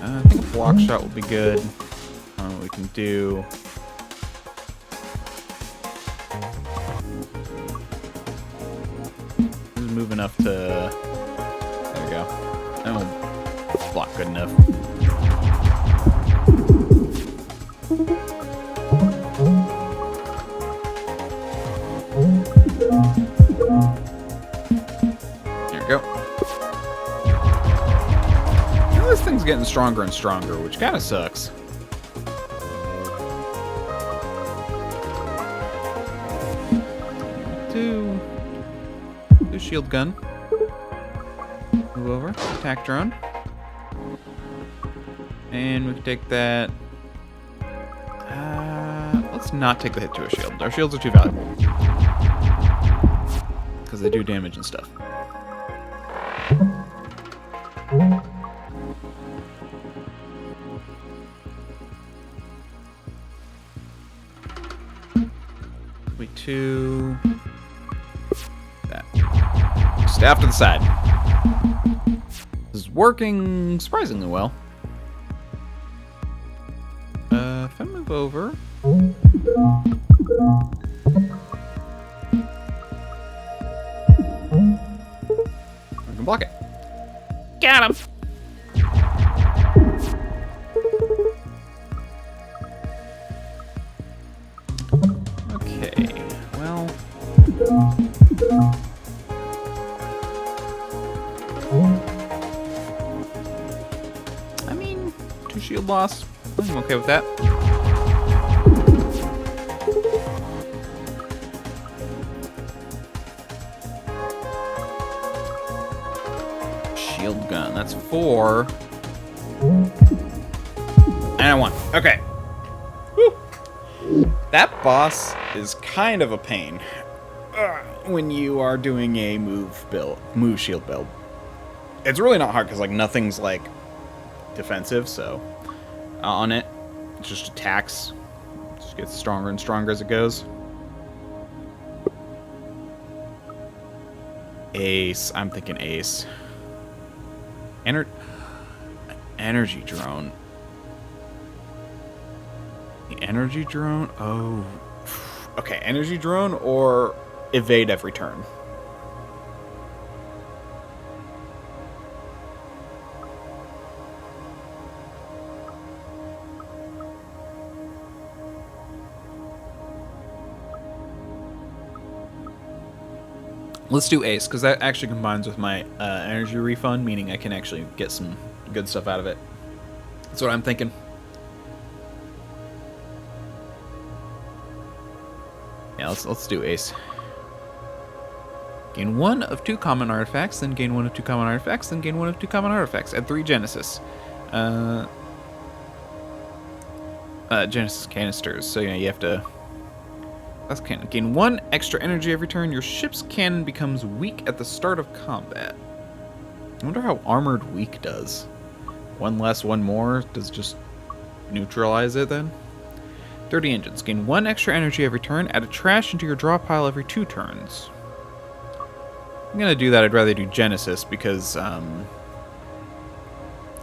I think a block shot will be good. We can do. Just move enough to. There we go. Oh, block good enough. Getting stronger and stronger, which kind of sucks. Two shield gun. Move over. Attack drone. And we can take that. Let's not take the hit to a shield. Our shields are too valuable. Because they do damage and stuff. To that. Staff to the side. This is working surprisingly well. If I move over. I can block it. Got him. I mean, 2 shield loss. I'm okay with that. Shield gun. That's 4. And I won. Okay. Woo. That boss is kind of a pain when you are doing a move shield build. It's really not hard because like nothing's like defensive, so on it just attacks. It just gets stronger and stronger as it goes. Ace. I'm thinking ace. Energy drone. The energy drone? Oh. Okay, energy drone or evade every turn. Let's do Ace, because that actually combines with my energy refund, meaning I can actually get some good stuff out of it. That's what I'm thinking. Yeah, let's do Ace. Gain 1 of 2 common artifacts, then gain 1 of 2 common artifacts, then gain 1 of 2 common artifacts. Add 3 Genesis. Genesis canisters. So yeah, you have to... That's cannon. Gain 1 extra energy every turn. Your ship's cannon becomes weak at the start of combat. I wonder how armored weak does. 1 less, 1 more. Does it just neutralize it then? 30 engines. Gain 1 extra energy every turn. Add a trash into your draw pile every 2 turns. I'm gonna do that. I'd rather do Genesis because you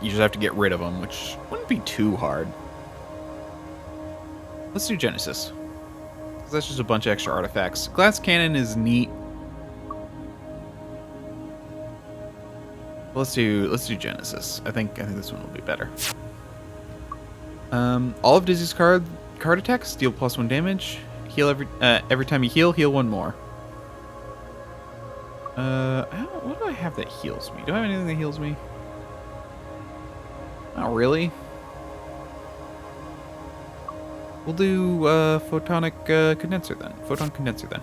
just have to get rid of them, which wouldn't be too hard. Let's do Genesis. That's just a bunch of extra artifacts. Glass cannon is neat. Let's do Genesis. I think this one will be better. All of Dizzy's card attacks deal +1 damage. Heal every time you heal 1 more. What do I have that heals me? Do I have anything that heals me? Not really. We'll do photonic condenser then. Photon condenser then.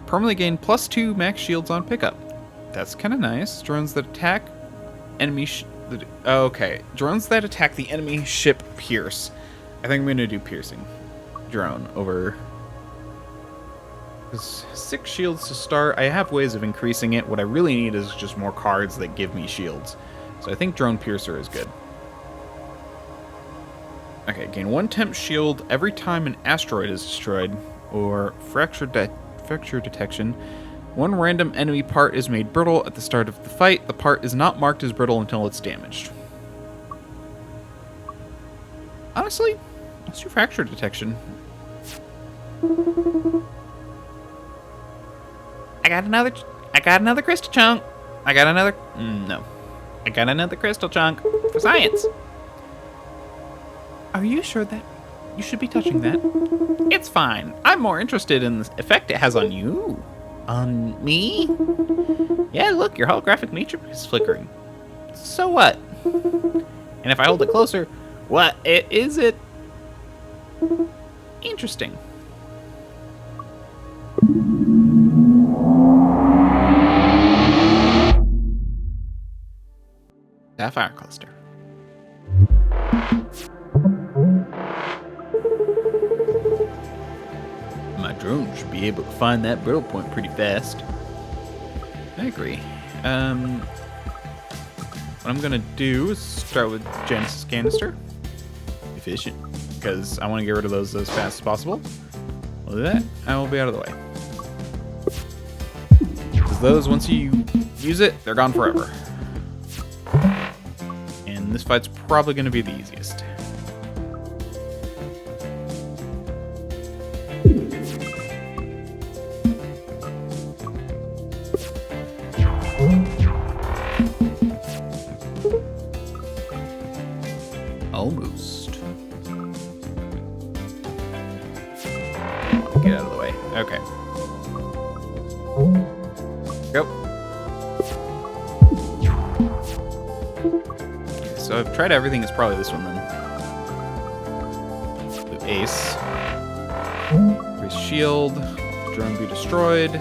Permanently gain +2 max shields on pickup. That's kind of nice. Drones that attack enemy. Okay, drones that attack the enemy ship pierce. I think I'm gonna do piercing drone over. 6 shields to start. I have ways of increasing it. What I really need is just more cards that give me shields. So I think drone piercer is good. Okay, gain 1 temp shield every time an asteroid is destroyed, or fracture detection. 1 random enemy part is made brittle at the start of the fight. The part is not marked as brittle until it's damaged. Honestly, let's do fracture detection. I got another crystal chunk. I got another crystal chunk for science. Are you sure that you should be touching that? It's fine. I'm more interested in the effect it has on you. On me? Yeah, look, your holographic nature is flickering. So what? And if I hold it closer, what is it? Interesting. Sapphire cluster. My drone should be able to find that brittle point pretty fast. I agree. What I'm gonna do is start with Genesis canister. Efficient, because I want to get rid of those as fast as possible. We'll do that, and we'll be out of the way. Because those, once you use it, they're gone forever. And this fight's probably gonna be the easiest. Almost. Get out of the way. Okay. Go. Okay, so I've tried everything. It's probably this one then. The ace. Raise shield. Drone be destroyed.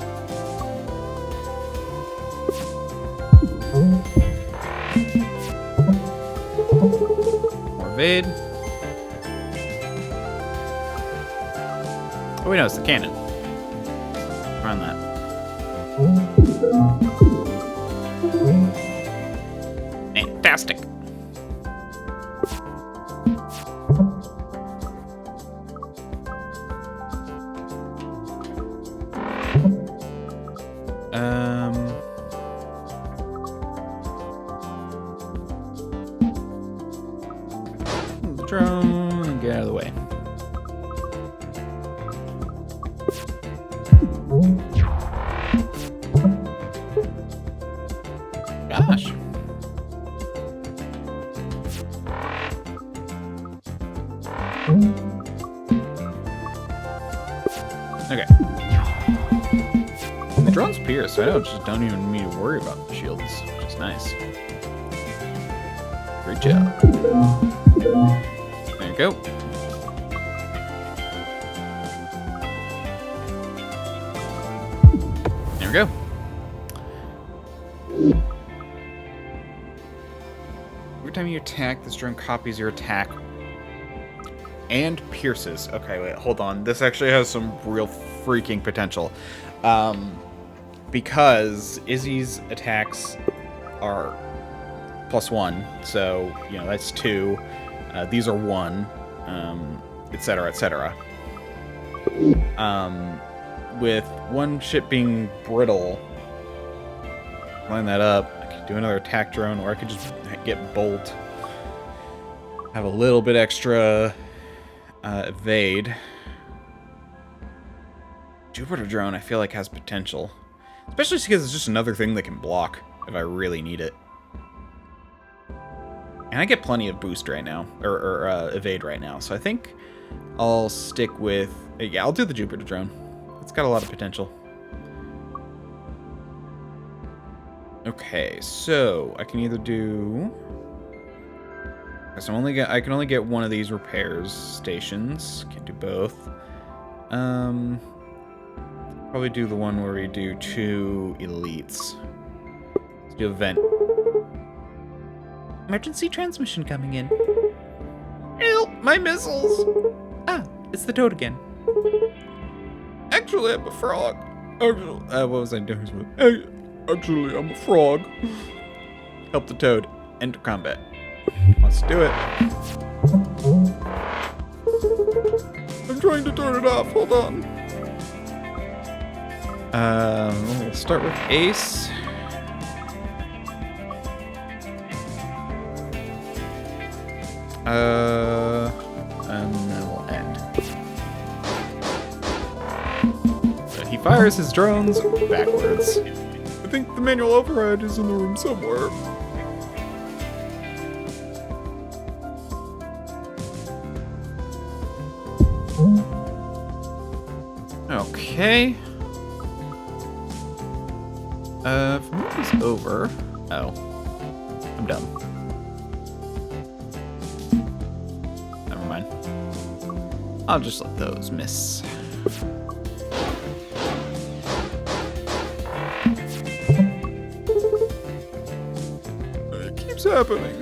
Evade. Oh wait, no, it's the cannon. Run that. Fantastic. Drone, get out of the way. Gosh. Okay. drone's pierced, so I don't even need to worry about the shields, which is nice. Great job. There you go. There we go. Every time you attack, this drone copies your attack and pierces. Okay, wait, hold on. This actually has some real freaking potential. Because Izzy's attacks are +1, so, you know, that's 2. These are 1, etc., etc. With one ship being brittle, line that up, I could do another attack drone, or I could just get Bolt. Have a little bit extra evade. Jupiter drone, I feel like, has potential. Especially because it's just another thing that can block if I really need it. And I get plenty of boost right now, or evade right now, so I think I'll stick with... Yeah, I'll do the Jupiter drone. It's got a lot of potential. Okay, so I can either do... So I can only get one of these repairs stations. Can't do both. Probably do the one where we do 2 elites. Let's do a vent. Emergency transmission coming in. Help! My missiles! Ah, it's the Toad again. Actually, I'm a frog. Actually, what was I doing? Actually, I'm a frog. Help the Toad. Enter combat. Let's do it. I'm trying to turn it off. Hold on. We'll start with Ace. And then we'll end. So he fires his drones backwards. I think the manual override is in the room somewhere. Okay. If this is over... Oh. I'm done. Never mind. I'll just let those miss. It keeps happening.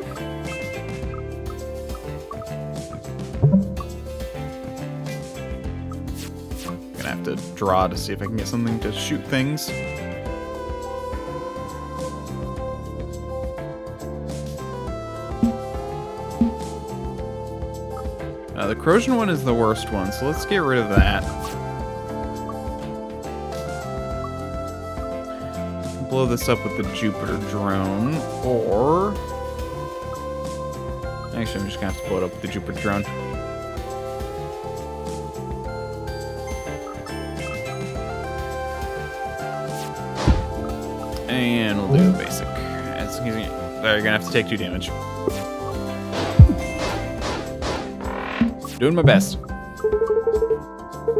Gonna have to draw to see if I can get something to shoot things. The corrosion one is the worst one, so let's get rid of that. Blow this up with the Jupiter drone, or... Actually, I'm just gonna have to blow it up with the Jupiter drone. And we'll do basic. Excuse me. You're gonna have to take 2 damage. Doing my best.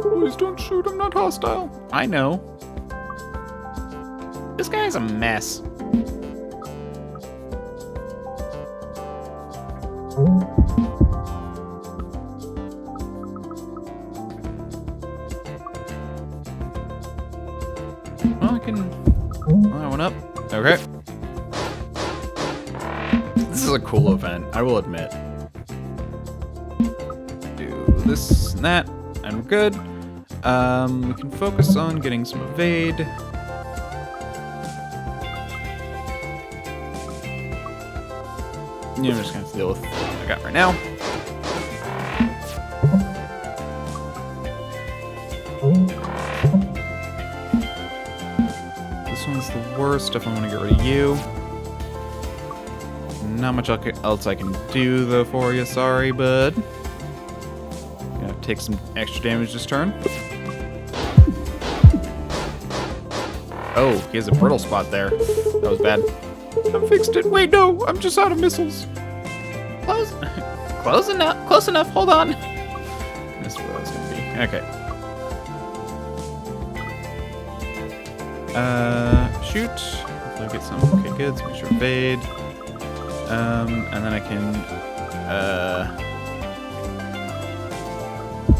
Please don't shoot, I'm not hostile. I know. This guy's a mess. Well, I can... that one up. Okay. This is a cool event, I will admit. This and that, and we're good. We can focus on getting some evade. Yeah, I'm just gonna have to deal with what I got right now. This one's the worst if I want to get rid of you. Not much else I can do though for you, sorry, bud. Take some extra damage this turn. Oh, he has a brittle spot there. That was bad. I fixed it. Wait, no, I'm just out of missiles. Close enough. Close enough. Hold on. That's where I was gonna be. Okay. Shoot. Hopefully get some. Okay, good. So make sure evade. And then I can,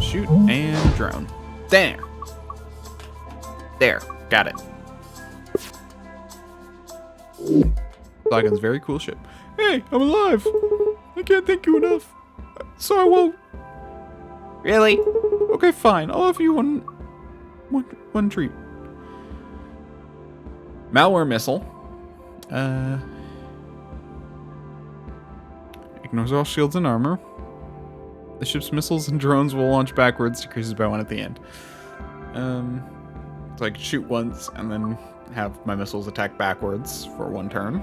shoot and drone. There. There. Got it. Flygun's very cool ship. Hey, I'm alive. I can't thank you enough. So I won't. Really? Okay, fine. I'll offer you one treat. Malware missile. Ignores all shields and armor. The ship's missiles and drones will launch backwards, decreases by 1 at the end. So I can shoot once and then have my missiles attack backwards for 1 turn.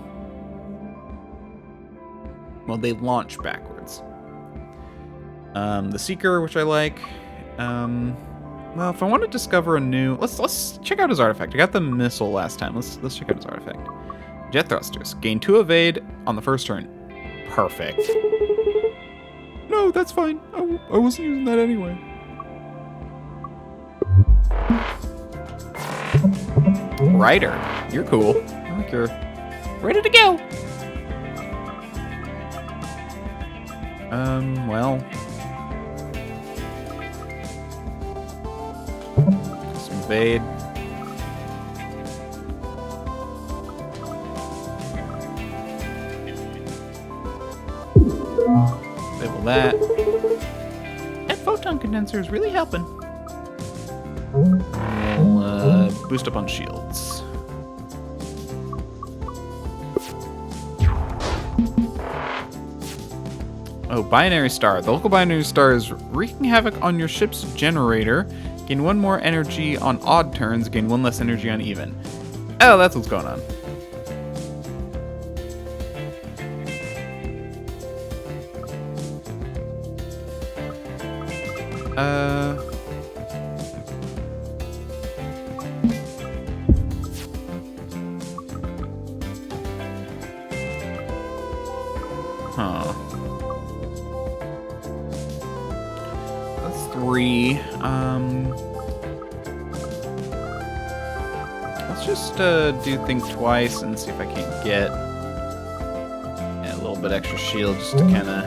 Well, they launch backwards. The Seeker, which I like. Well, if I want to discover a new, let's check out his artifact. I got the missile last time. Let's check out his artifact. Jet thrusters. Gain 2 evade on the first turn. Perfect. No, that's fine. I wasn't using that anyway. Ryder, you're cool. I like your. Ready to go. Well. Some evade. Label that. That photon condenser is really helping. We'll boost up on shields. Oh, binary star. The local binary star is wreaking havoc on your ship's generator. Gain 1 more energy on odd turns, gain 1 less energy on even. Oh, that's what's going on. Huh. That's 3. Let's just do think twice and see if I can't get a little bit extra shield just to kind of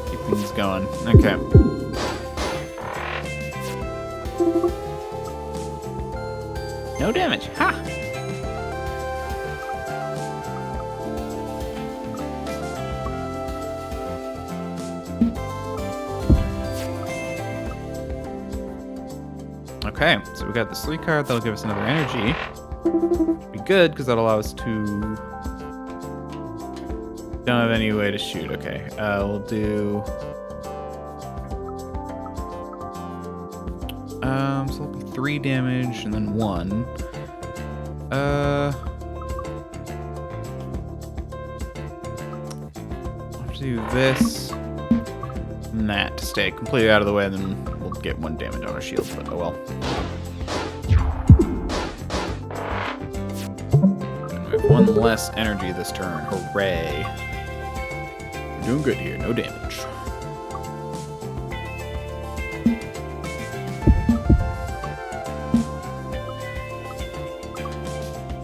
keep things going. Okay. No damage. Ha! Okay, so we got the 3 card. That'll give us another energy. Should be good, because that'll allow us to... Don't have any way to shoot. Okay, we'll do... so that'll be 3 damage, and then 1. I'll have to do this and that to stay completely out of the way, and then we'll get 1 damage on our shield, but oh well. We have 1 less energy this turn. Hooray. We're doing good here. No damage.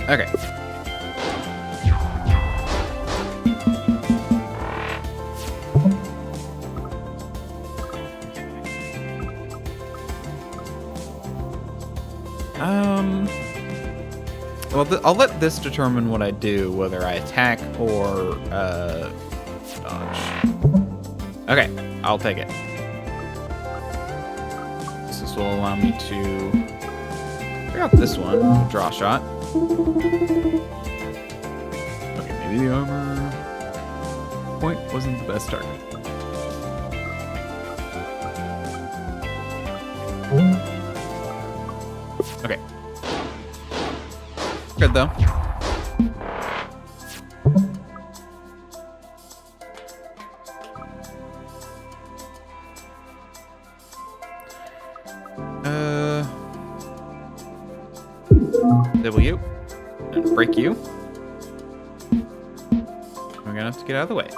Okay. Well, I'll let this determine what I do, whether I attack or dodge. Okay, I'll take it. This will allow me to figure out this one. Draw shot. Okay, maybe the armor point wasn't the best target. Okay. Good though. W and break you. We're gonna have to get out of the way.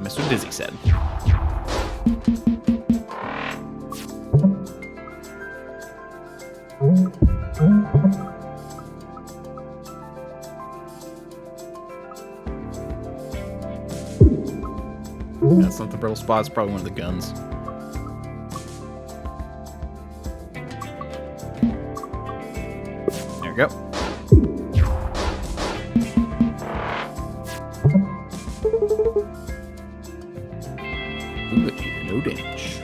Mr. Dizzy said. That's not the brittle spot. It's probably one of the guns. There we go. Ooh, no damage.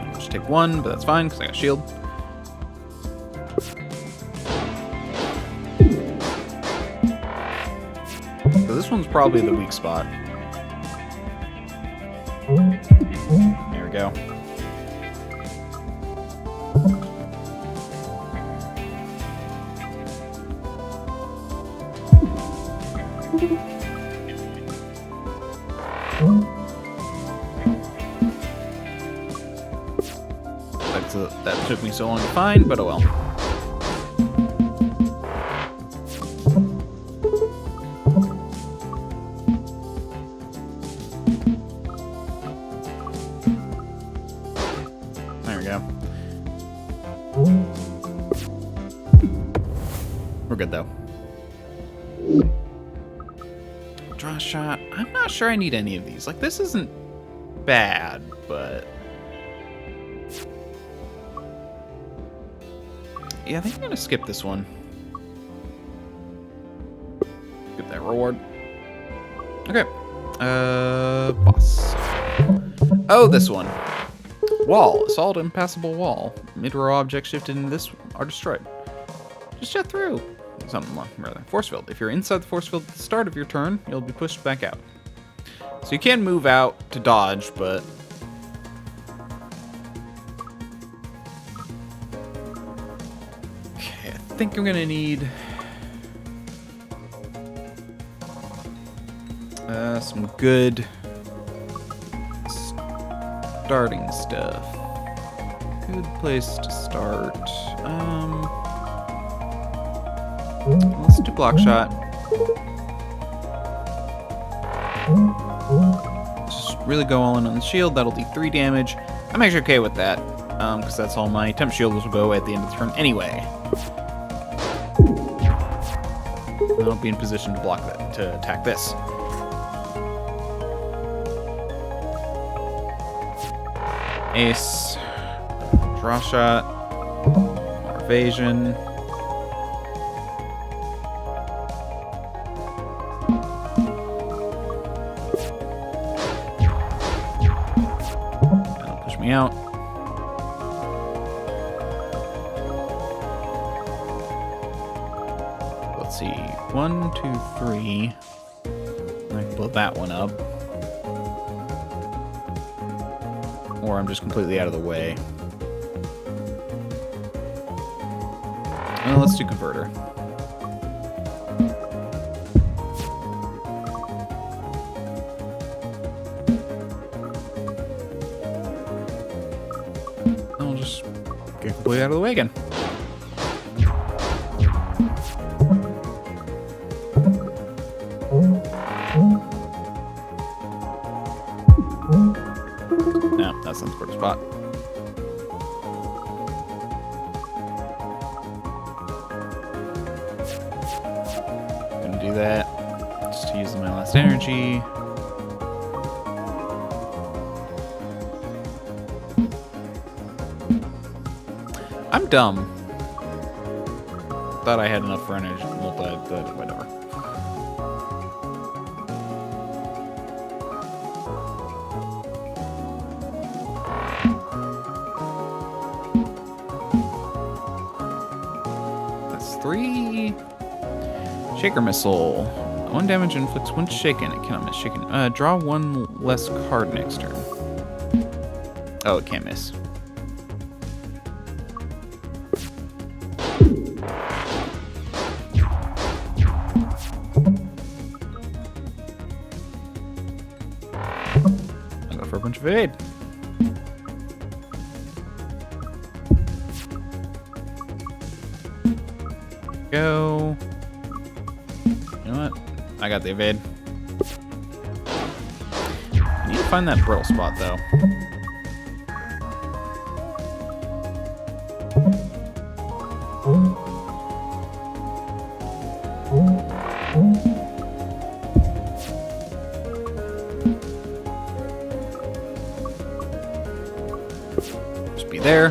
I'll just take one, but that's fine because I got shield. So this one's probably the weak spot. There we go. That took me so long to find, but oh well. There we go. We're good though. Draw shot. I'm not sure I need any of these. Like, this isn't bad, but yeah, I think I'm gonna skip this one. Get that reward. Okay. Boss. Oh, this one. Wall. Assault impassable wall. Mid-row objects shifted into this are destroyed. Just jet through. Something rather. Force field. If you're inside the force field at the start of your turn, you'll be pushed back out. So you can move out to dodge, but I think I'm gonna need some good starting stuff. Good place to start. Let's do block shot. Just really go all in on the shield. That'll do 3 damage. I'm actually okay with that, because that's all my temp shield will go at the end of the turn anyway. I'll be in position to block that, to attack this. Ace. Draw shot. More evasion. That'll push me out. Let's see. 1, 2, 3. I can blow that one up. Or I'm just completely out of the way. Well, let's do converter. I'll just get completely out of the way again. No, that's not the correct spot. Gonna do that. Just using my last energy. I'm dumb. Thought I had enough for energy multi, but whatever. That's 3. Shaker missile. 1 damage inflicts once shaken. It cannot miss shaken. Draw 1 less card next turn. Oh, it can't miss. I'll go for a bunch of evade. Go. You know what? I got the evade. I need to find that brittle spot, though. be there.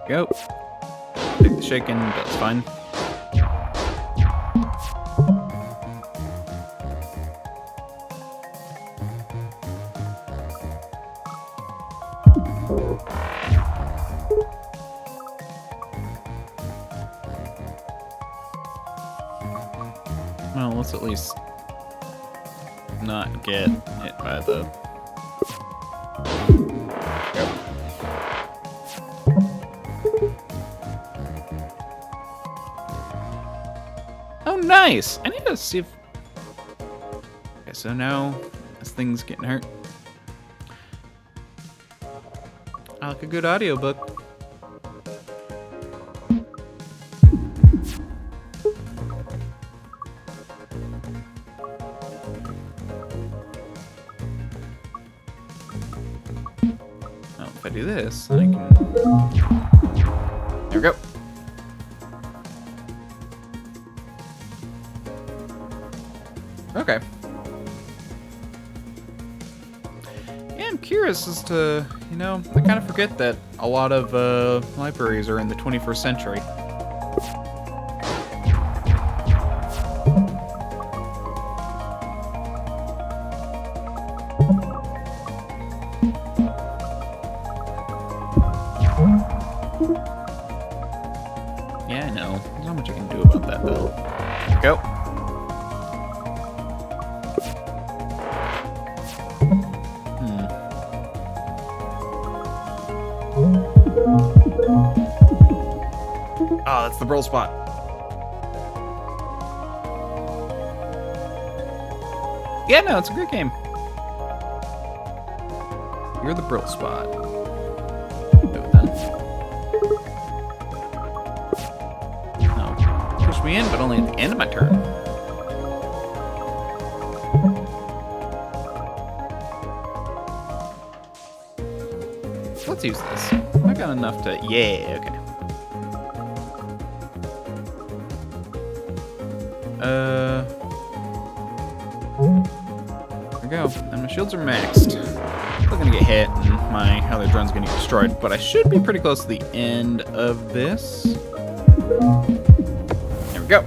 Go. Take the shaken, that's fine. Well, let's at least not get hit by the... Go. Oh, nice! I need to see if... Okay, so now this thing's getting hurt. I like a good audiobook. Oh, if I do this, then I can... There we go. Okay. Yeah, I'm curious as to, you know, I kind of forget that a lot of libraries are in the 21st century. Yeah, I know. There's not much I can do about that, though. Go. Oh, that's the Brill spot. Yeah, no, it's a great game. You're the Brill spot. Do it then. Oh, push me in, but only at the end of my turn. Let's use this. I got enough to... Yeah, okay. There we go. And my shields are maxed. Still gonna get hit, and my other drone's gonna get destroyed, but I should be pretty close to the end of this. There we go.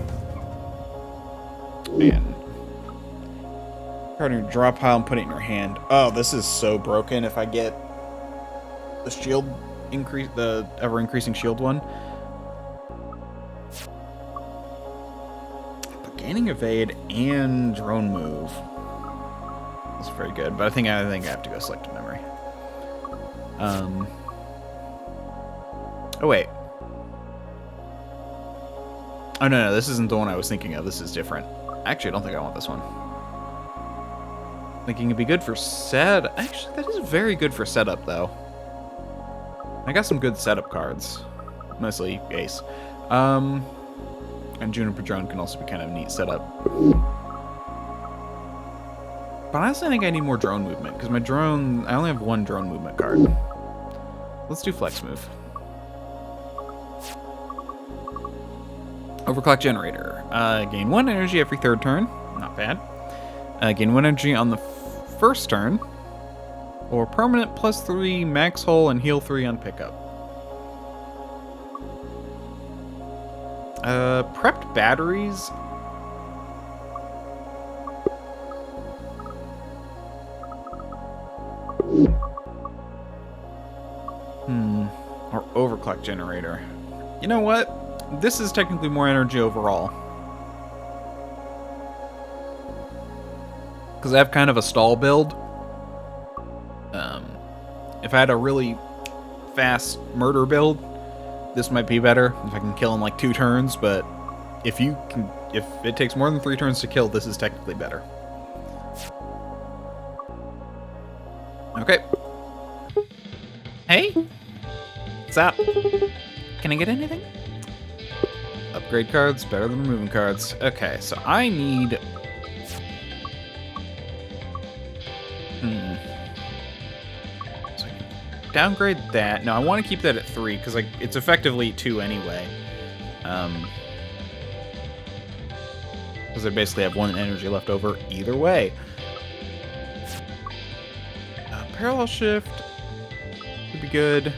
And card in your draw pile and put it in your hand. Oh, this is so broken. If I get the shield increase, the ever increasing shield one. But gaining evade and drone move. That's very good, but I think I have to go select a memory. Oh wait. Oh no, this isn't the one I was thinking of. This is different. Actually, I don't think I want this one. Thinking it'd be good for set. Actually, that is very good for setup though. I got some good setup cards, mostly Ace. And Juniper Drone can also be kind of a neat setup. But honestly, I think I need more drone movement, because my drone, I only have one drone movement card. Let's do Flex Move. Overclock Generator. Gain 1 energy every third turn. Not bad. Gain 1 energy on the first turn. Or permanent +3 max hull and heal 3 on pickup. Prepped batteries. Or overclock generator. You know what? This is technically more energy overall. Because I have kind of a stall build. If I had a really fast murder build, this might be better. If I can kill in like 2 turns, but if it takes more than 3 turns to kill, this is technically better. Okay. Hey? What's up? Can I get anything? Upgrade cards, better than removing cards. Okay, so I need... downgrade that. No, I want to keep that at 3 because like it's effectively 2 anyway. Because I basically have 1 energy left over either way. Parallel shift would be good.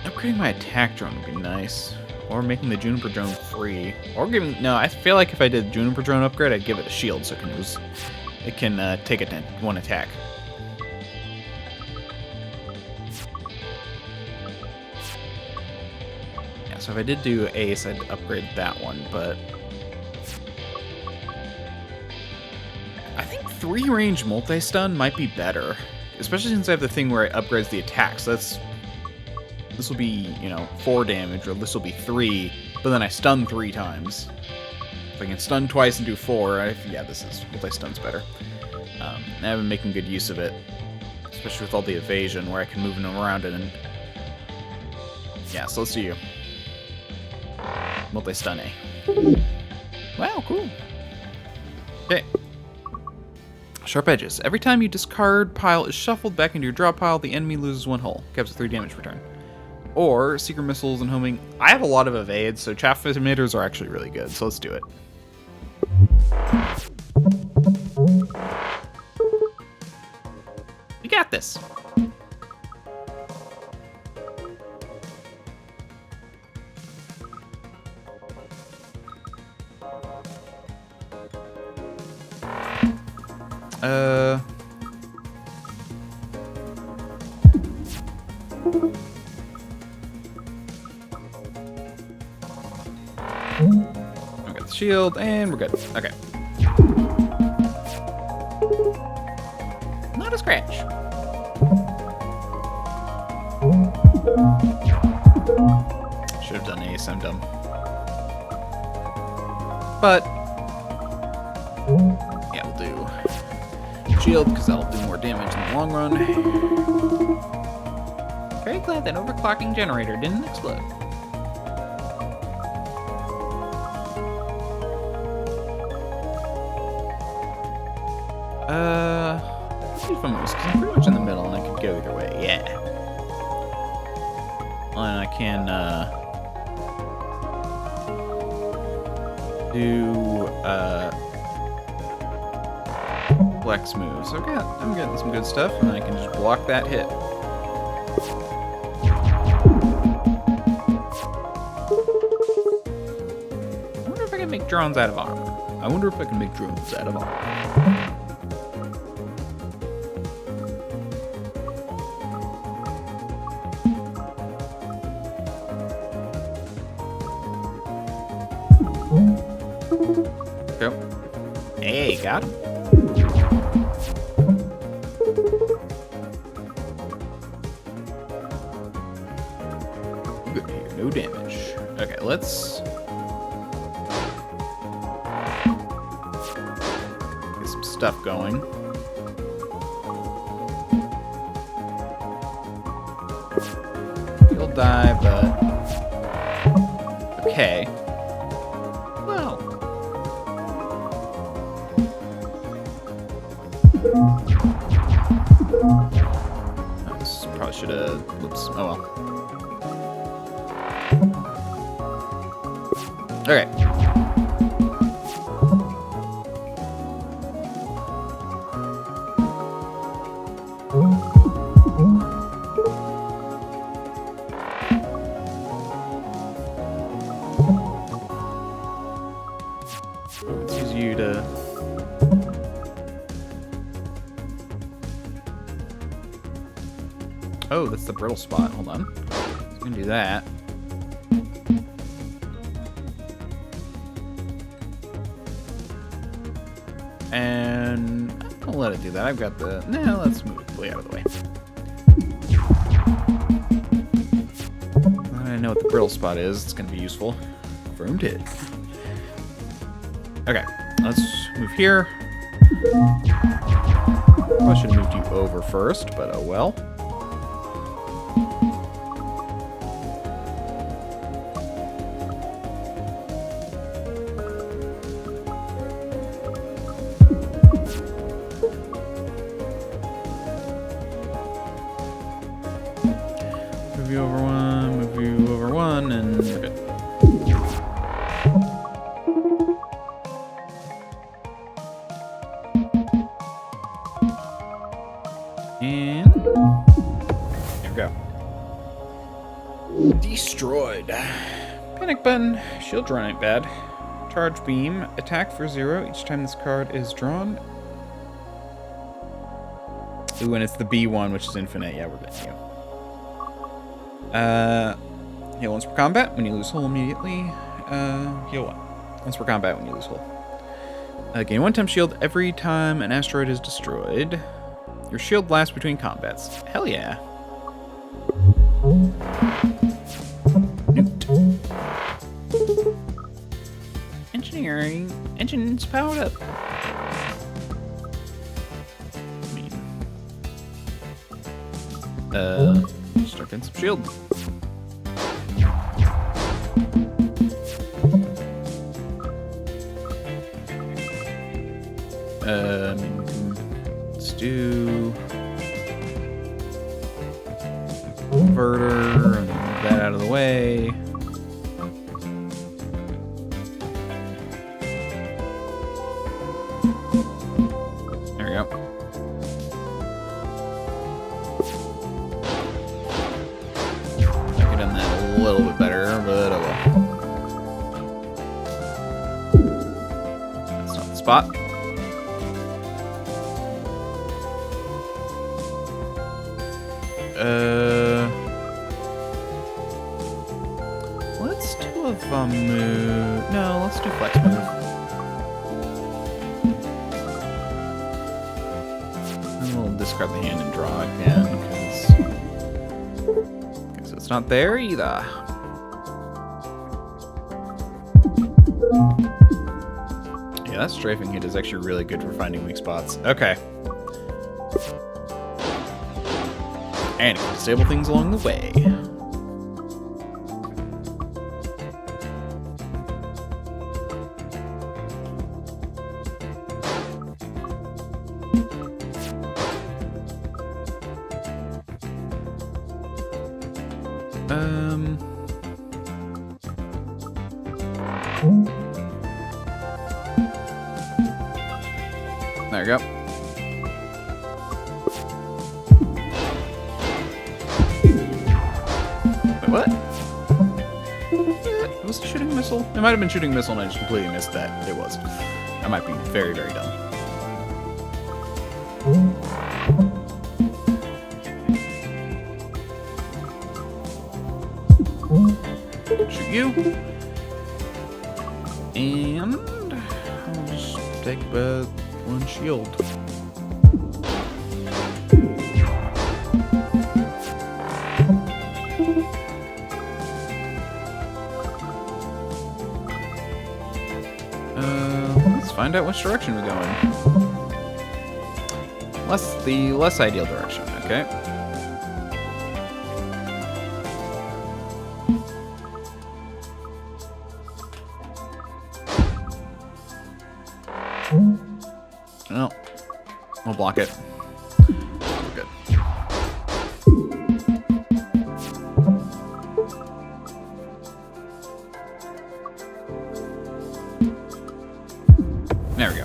Upgrading my attack drone would be nice. Or making the Juniper drone free. Or giving... No, I feel like if I did Juniper drone upgrade, I'd give it a shield so it can take 1 attack. Yeah, so if I did do Ace, I'd upgrade that one, but... I think 3-range multi-stun might be better. Especially since I have the thing where it upgrades the attack, so that's... This will be, 4 damage, or this will be 3, but then I stun 3 times. If I can stun twice and do 4, yeah, this is multi-stun's better. I've been making good use of it, especially with all the evasion, where I can move them around it, and... Yeah, so let's do you. Multi-stun A. Wow, cool. Okay. Sharp Edges. Every time you discard pile is shuffled back into your draw pile, the enemy loses 1 hull. Caps 3 damage per turn. Or Secret Missiles and Homing. I have a lot of evades, so chaff emitters are actually really good, so let's do it. We got this. We got the shield, and we're good. Okay. Not a scratch. Should have done Ace, I'm dumb. But, yeah, we'll do shield, because that'll do more damage in the long run. Very glad that overclocking generator didn't explode. If I'm pretty much in the middle, and I could go either way. Yeah. And I can do flex moves. Okay, I'm getting some good stuff, and I can just block that hit. I wonder if I can make drones out of armor. I wonder if I can make drones out of armor. Hey, got him. Good here, no damage. Okay, let's get some stuff going. You'll die, but okay. Probably should have. Whoops. Oh well. Okay. Let's use you to. Oh, that's the brittle spot. Hold on. I'm gonna do that. And I'll let it do that. I've got the... No, let's move it way out of the way. Now that I know what the brittle spot is, it's gonna be useful. Confirmed hit. Okay, let's move here. Probably should have moved you over first, but oh well. Move you over one, move you over one, and we're good. And there we go. Destroyed. Panic button. Shield drawn ain't bad. Charge beam. Attack for 0 each time this card is drawn. Ooh, and it's the B one, which is infinite. Yeah, we're getting you. Heal once per combat. When you lose hull immediately. Heal 1. Once per combat when you lose hull. Gain 1 time shield every time an asteroid is destroyed. Your shield lasts between combats. Hell yeah. Newt. Engineering. Engines powered up. Start getting some shield. Let's do inverter and move that out of the way. There we go. I could have done that a little bit better, but oh well. That's not the spot. Let's do a move. No, let's do flex move. And we'll discard the hand and draw again, because it's not there either. Yeah, that strafing hit is actually really good for finding weak spots. Okay. And it can disable things along the way. There we go. What? Was it shooting a missile? It might have been shooting a missile and I just completely missed that. It was. I might be very, very dumb. Shoot you. And I'll just take about 1 shield. Let's find out which direction we're going. The less ideal direction, okay? No. We'll block it. We're good. There we go.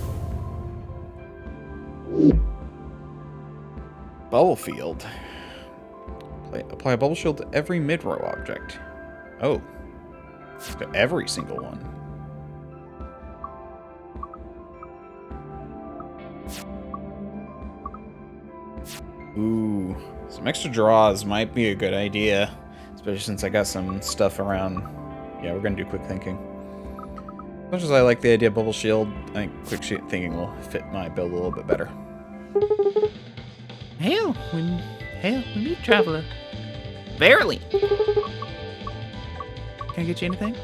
Bubble field. Apply a bubble shield to every mid-row object. Oh. To every single one. Ooh. Some extra draws might be a good idea. Especially since I got some stuff around. Yeah, we're gonna do quick thinking. As much as I like the idea of bubble shield, I think quick thinking will fit my build a little bit better. Hail, we meet traveler. Verily. Can I get you anything?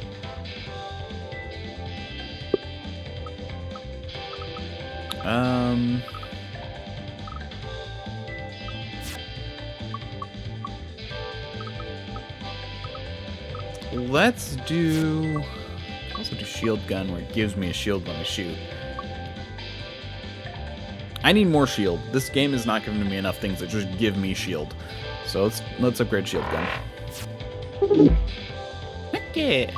Let's do... also do shield gun where it gives me a shield when I shoot. I need more shield. This game is not giving me enough things that just give me shield. So let's upgrade shield gun. Okay.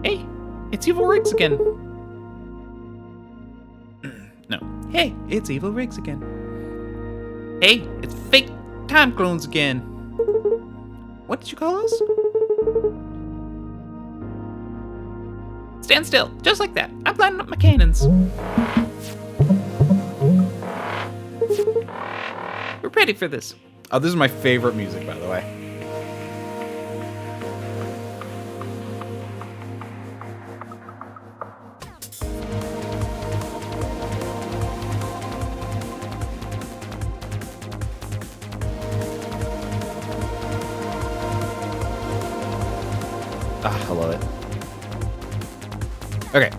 Hey, it's Evil Riggs again. No. Hey, it's Evil Riggs again. Hey, it's fake time clones again. What did you call us? Stand still, just like that. I'm lining up my cannons. We're ready for this. Oh, this is my favorite music, by the way. Ah, I love it. Okay.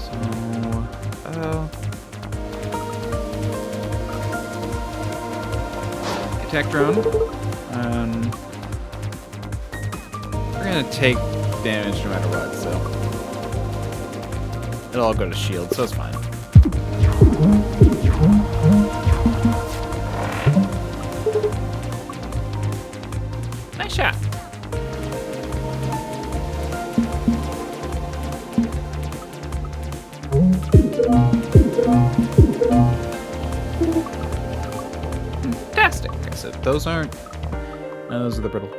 So, attack drone. We're gonna take damage no matter what, so it'll all go to shield, so it's fine. Nice shot. Fantastic. Okay, so those aren't. No, those are the brittle.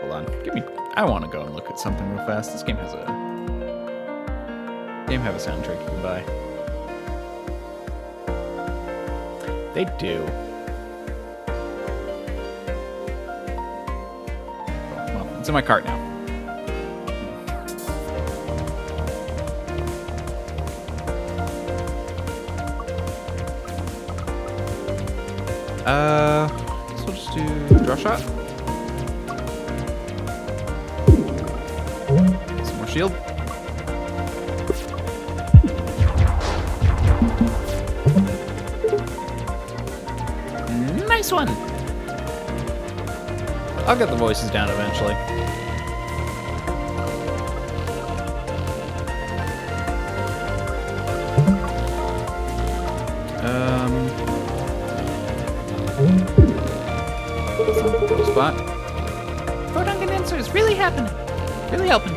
Hold on. Give me. I want to go and look at something real fast. This game has a. Game have a soundtrack you can buy. They do. Well, it's in my cart now. Guess we'll just do draw shot. Some more shield. Nice one. I'll get the voices down eventually. That's not the cool spot. Photon condenser is really happening. Really helping.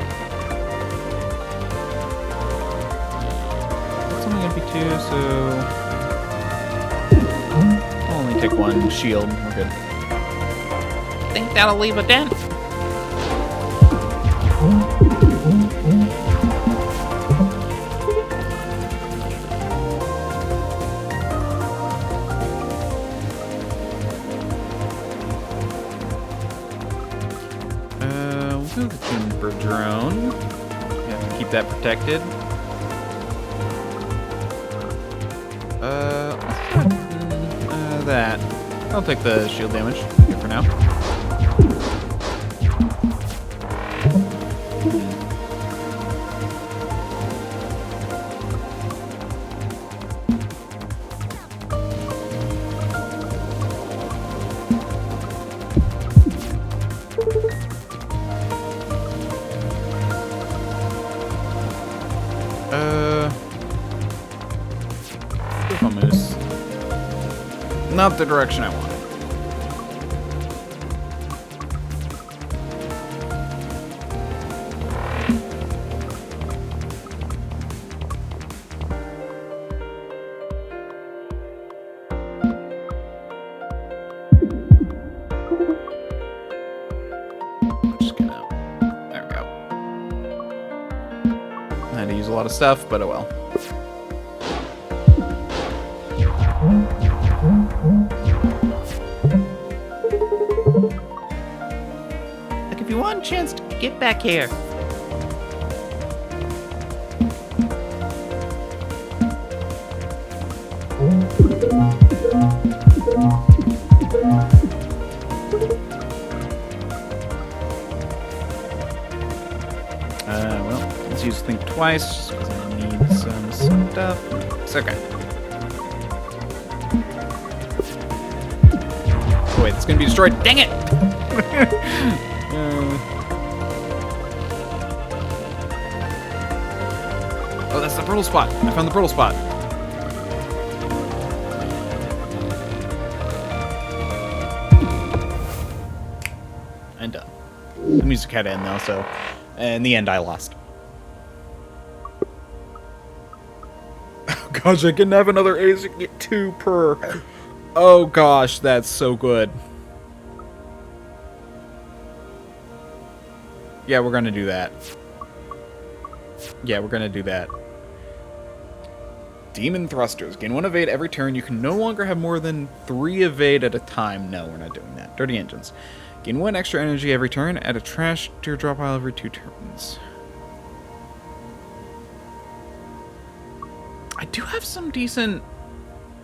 That's only gonna be 2, so I'll only take 1 shield. We're good. Think that'll leave a dent? We'll do the Juniper drone. Have to keep that protected. That. I'll take the shield damage here for now. Moose. Not the direction I want. Just gonna. There we go. I had to use a lot of stuff, but oh well. I'll give you one chance to get back here. Well, let's use think twice, just because I need some stuff. It's okay. Oh, wait, it's gonna be destroyed. Dang it! Oh, that's the brittle spot. I found the brittle spot. And done. The music had to end though, so in the end I lost. Oh gosh, I can have another ace and get 2 per. Oh gosh, that's so good. Yeah, we're gonna do that. Yeah, we're gonna do that. Demon Thrusters. Gain 1 evade every turn. You can no longer have more than 3 evade at a time. No, we're not doing that. Dirty Engines. Gain 1 extra energy every turn. Add a trash to your draw pile every 2 turns. I do have some decent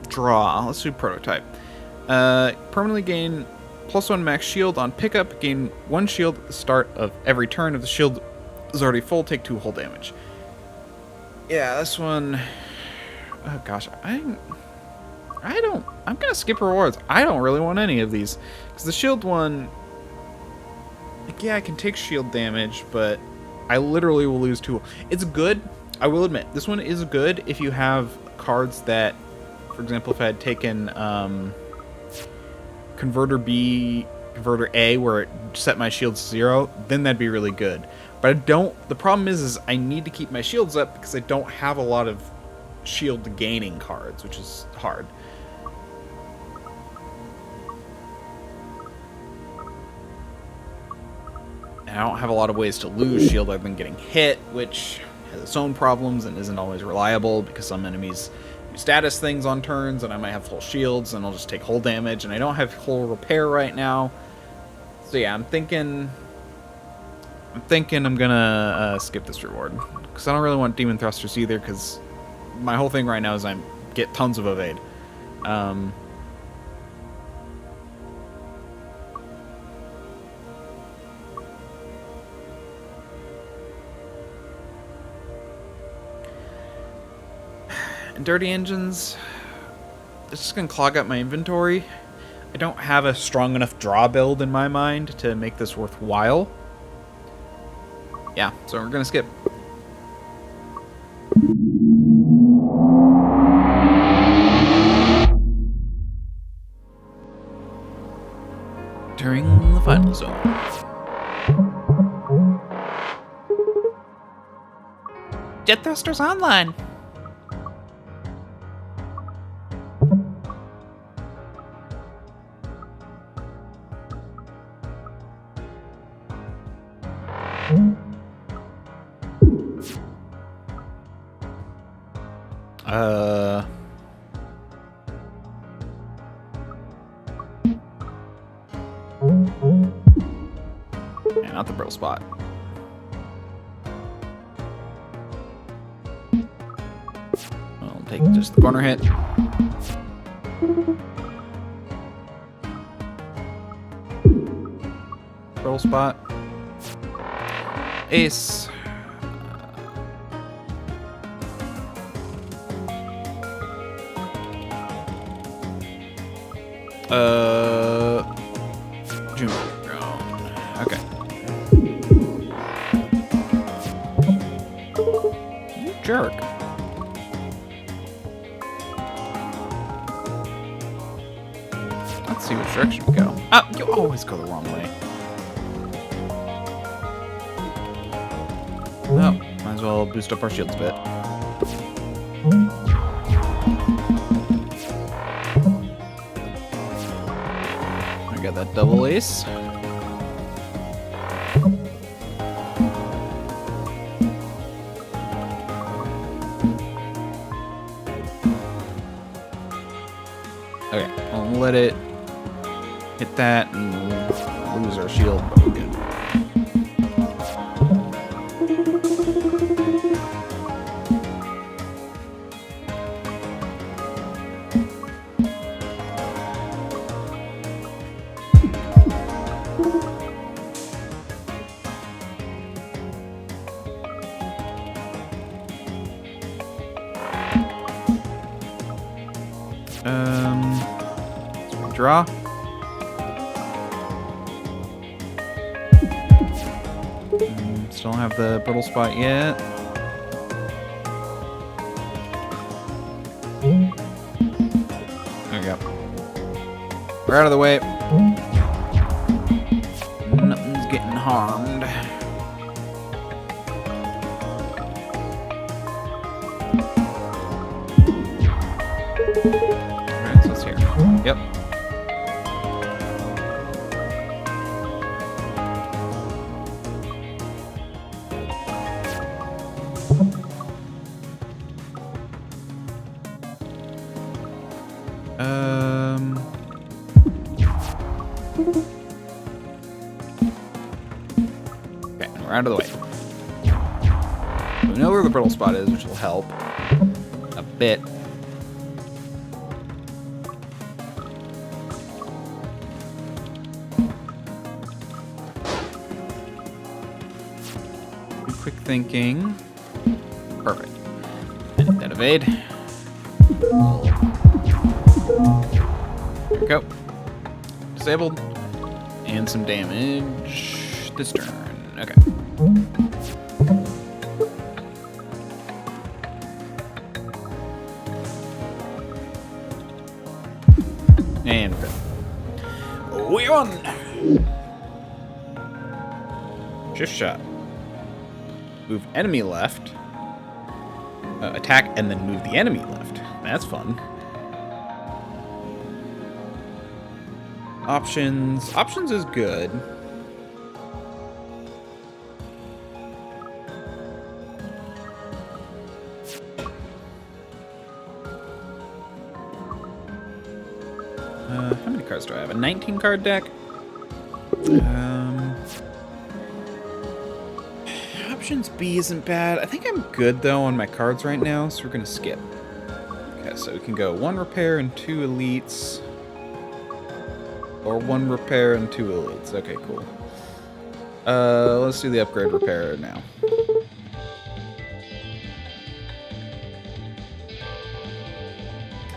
draw. Let's do Prototype. Permanently gain +1 max shield on pickup. Gain 1 shield at the start of every turn. If the shield is already full, take 2 hull damage. Yeah, this one... Oh gosh, I'm gonna skip rewards. I don't really want any of these. Because the shield one... Like, yeah, I can take shield damage, but I literally will lose 2. It's good. I will admit, this one is good if you have cards that... For example, if I had taken Converter B, Converter A, where it set my shields to 0, then that'd be really good. But I don't... The problem is I need to keep my shields up because I don't have a lot of shield gaining cards, which is hard. And I don't have a lot of ways to lose shield other than getting hit, which has its own problems and isn't always reliable because some enemies do status things on turns and I might have full shields and I'll just take hull damage, and I don't have hull repair right now. So yeah, I'm thinking I'm gonna skip this reward because I don't really want Demon Thrusters either, because my whole thing right now is I get tons of evade. And Dirty Engines, it's just gonna clog up my inventory. I don't have a strong enough draw build in my mind to make this worthwhile. Yeah, so we're gonna skip. During the final zone. Jet Thrusters online. Yeah, not the brittle spot. I'll take just the corner hit. Brittle spot. Ace. June. Okay. You jerk. Let's see which direction we go. Oh, you always go the wrong way. Oh, might as well boost up our shields a bit. I got that double ace. Okay, I'll let it hit that and lose our shield, but we're good. So we draw. Still don't have the brittle spot yet. We're out of the way. Nothing's getting harmed. Alright, so it's here. Yep. Okay, and we're out of the way. We know where the brittle spot is, which will help a bit. Quick thinking. Perfect. And that evade. There we go. Disabled. And some damage this turn. Okay. And we're good. We won! Just shot. Move enemy left. Attack and then move the enemy left. That's fun. Options. Options is good. How many cards do I have? A 19 card deck? Options B isn't bad. I think I'm good though on my cards right now, so we're gonna skip. Okay, so we can go 1 repair and 2 elites. Or 1 repair and 2 elites. Okay, cool. Let's do the upgrade repair now.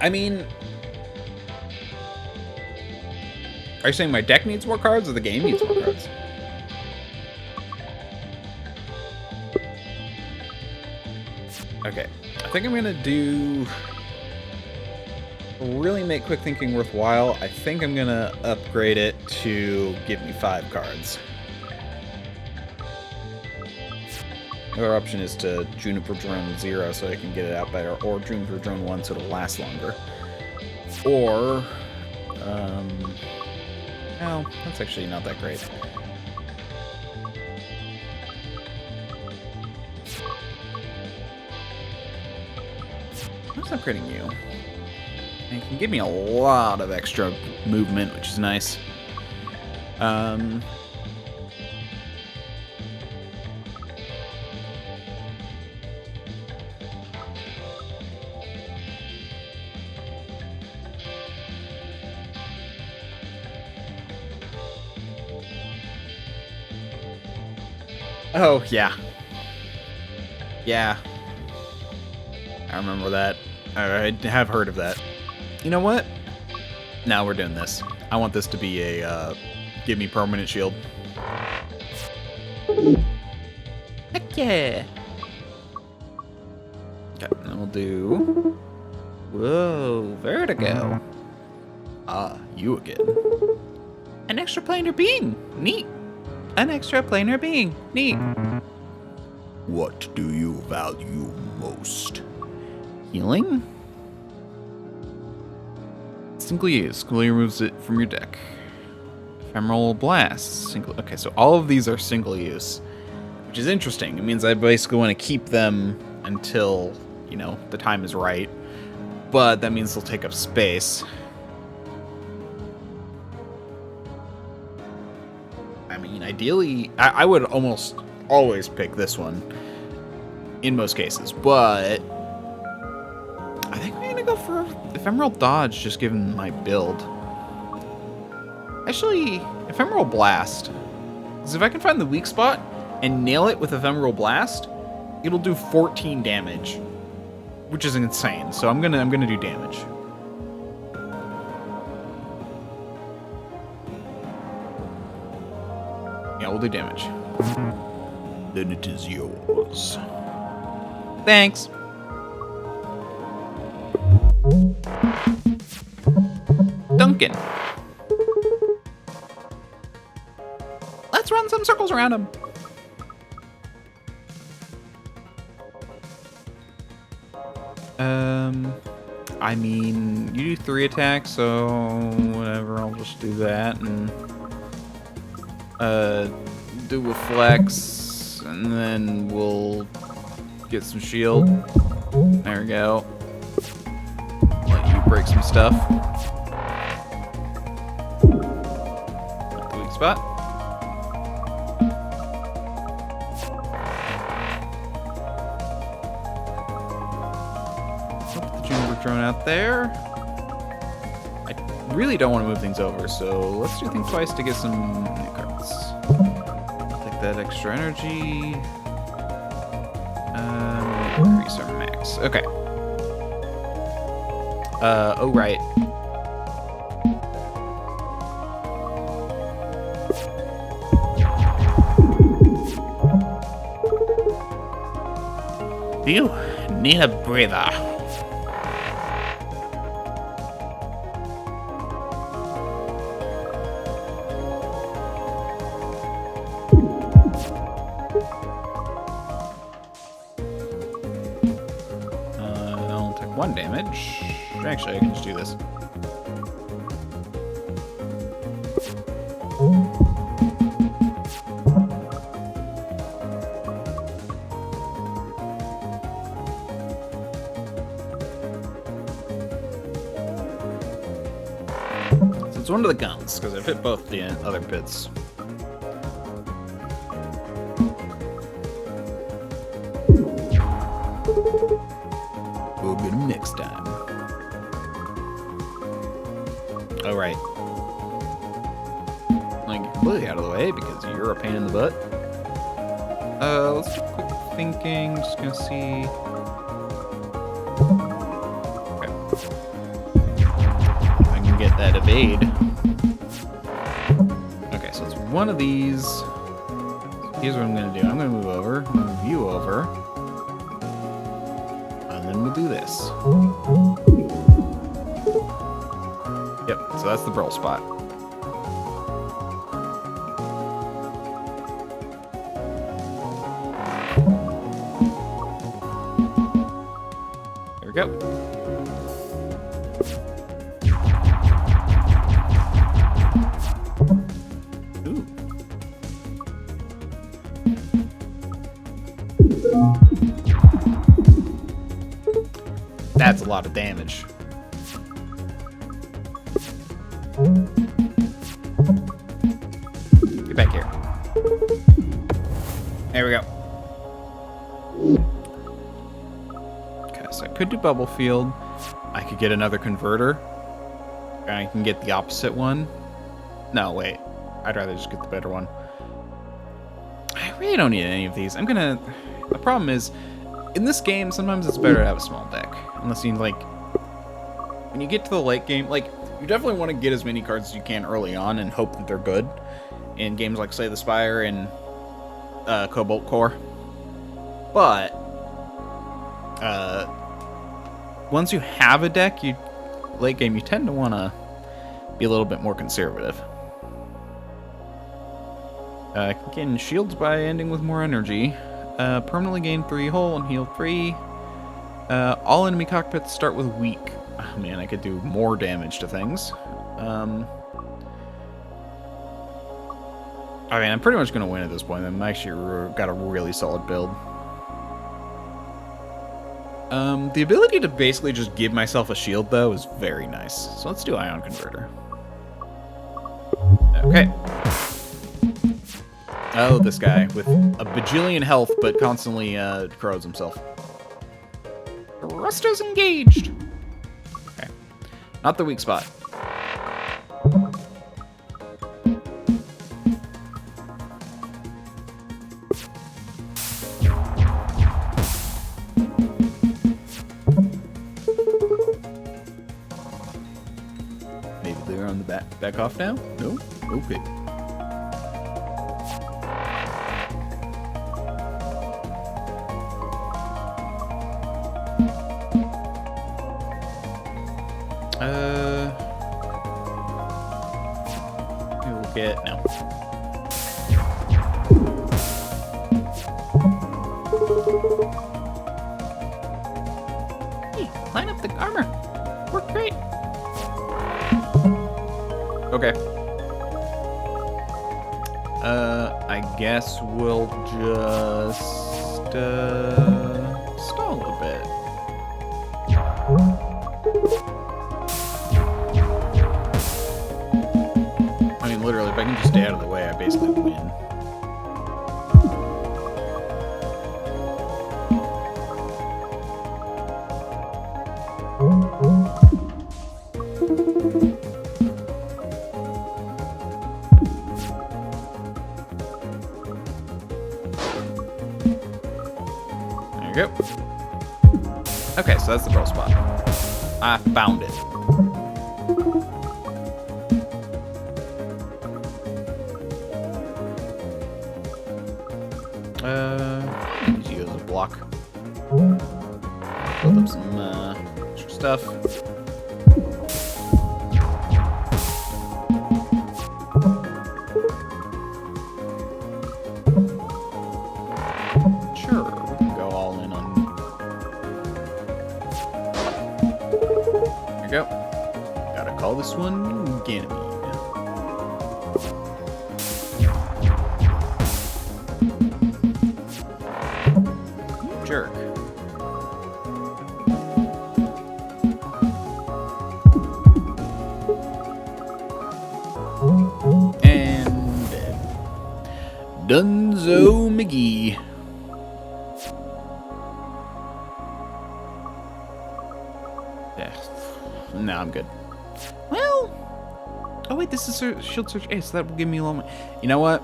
I mean, are you saying my deck needs more cards or the game needs more cards? Okay, I think I'm gonna do... really make quick thinking worthwhile. I think I'm gonna upgrade it to give me 5 cards. The other option is to Juniper Drone 0 so I can get it out better, or Juniper Drone 1 so it'll last longer. Or, well, that's actually not that great. I'm just upgrading you. And it can give me a lot of extra movement, which is nice. Oh, yeah. Yeah. I remember that. I have heard of that. You know what? Now we're doing this. I want this to be a, give me permanent shield. Heck yeah! Okay, and then we'll do... Whoa, Vertigo. Ah, you again. An extraplanar being. Neat. An extraplanar being. Neat. What do you value most? Healing? Single use. Completely removes it from your deck. Ephemeral blast. Single. Okay, so all of these are single use, which is interesting. It means I basically want to keep them until, you know, the time is right. But that means they'll take up space. I mean, ideally, I would almost always pick this one in most cases, but I think we're gonna go for Ephemeral Dodge, just given my build. Actually, Ephemeral Blast. Because if I can find the weak spot and nail it with Ephemeral Blast, it'll do 14 damage, which is insane. So I'm gonna do damage. Yeah, we'll do damage. Then it is yours. Thanks. Duncan. run some circles around him. I mean, you do 3 attacks, so whatever, I'll just do that and do a flex, and then we'll get some shield. There we go. Let you break some stuff. The weak spot. Thrown out there. I really don't want to move things over, so let's do think twice to get some new cards. I'll take that extra energy. Increase our max. Okay. Oh right. You need a breather. I'll take 1 damage. Actually, I can just do this. It's one of the guns, because I've hit both the other bits. We'll get them next time. Oh, right. Like, completely out of the way, because you're a pain in the butt. Let's do quick thinking. Just gonna see. Get that evade. Okay, so it's one of these. Here's what I'm gonna do. I'm gonna move over, I'm gonna move you over, and then we'll do this. Yep, so that's the brawl spot. There we go. That's a lot of damage. Get back here. There we go. Okay, so I could do Bubble Field. I could get another converter. I can get the opposite one. No, wait. I'd rather just get the better one. I really don't need any of these. The problem is, in this game, sometimes it's better to have a small deck. Unless you, like, when you get to the late game, like, you definitely want to get as many cards as you can early on and hope that they're good. In games like Slay the Spire and Cobalt Core. But, once you have a deck, late game, you tend to want to be a little bit more conservative. Gain shields by ending with more energy. Permanently gain 3 hull and heal 3. All enemy cockpits start with weak. Oh man, I could do more damage to things. I mean, I'm pretty much going to win at this point. I'm actually got a really solid build. The ability to basically just give myself a shield, though, is very nice. So let's do Ion Converter. Okay. Oh, this guy with a bajillion health, but constantly corrodes himself. Thrusters engaged! Okay. Not the weak spot. Maybe they're on the back off now? No? Okay. We'll get no. the armor. Worked great. Okay. I guess we'll just stall a bit. I mean, literally, if I can just stay out of the way, I basically win. There you go. Okay, so that's the pearl spot. I found it. Use you as a block. Build up some extra stuff. Sure, we can go all in on. There we go. Gotta call this one Ganymede. Jerk. And dead. Dunzo McGee. Yeah. No, I'm good. Well. Oh wait, this is shield search A, so that will give me a little more. You know what?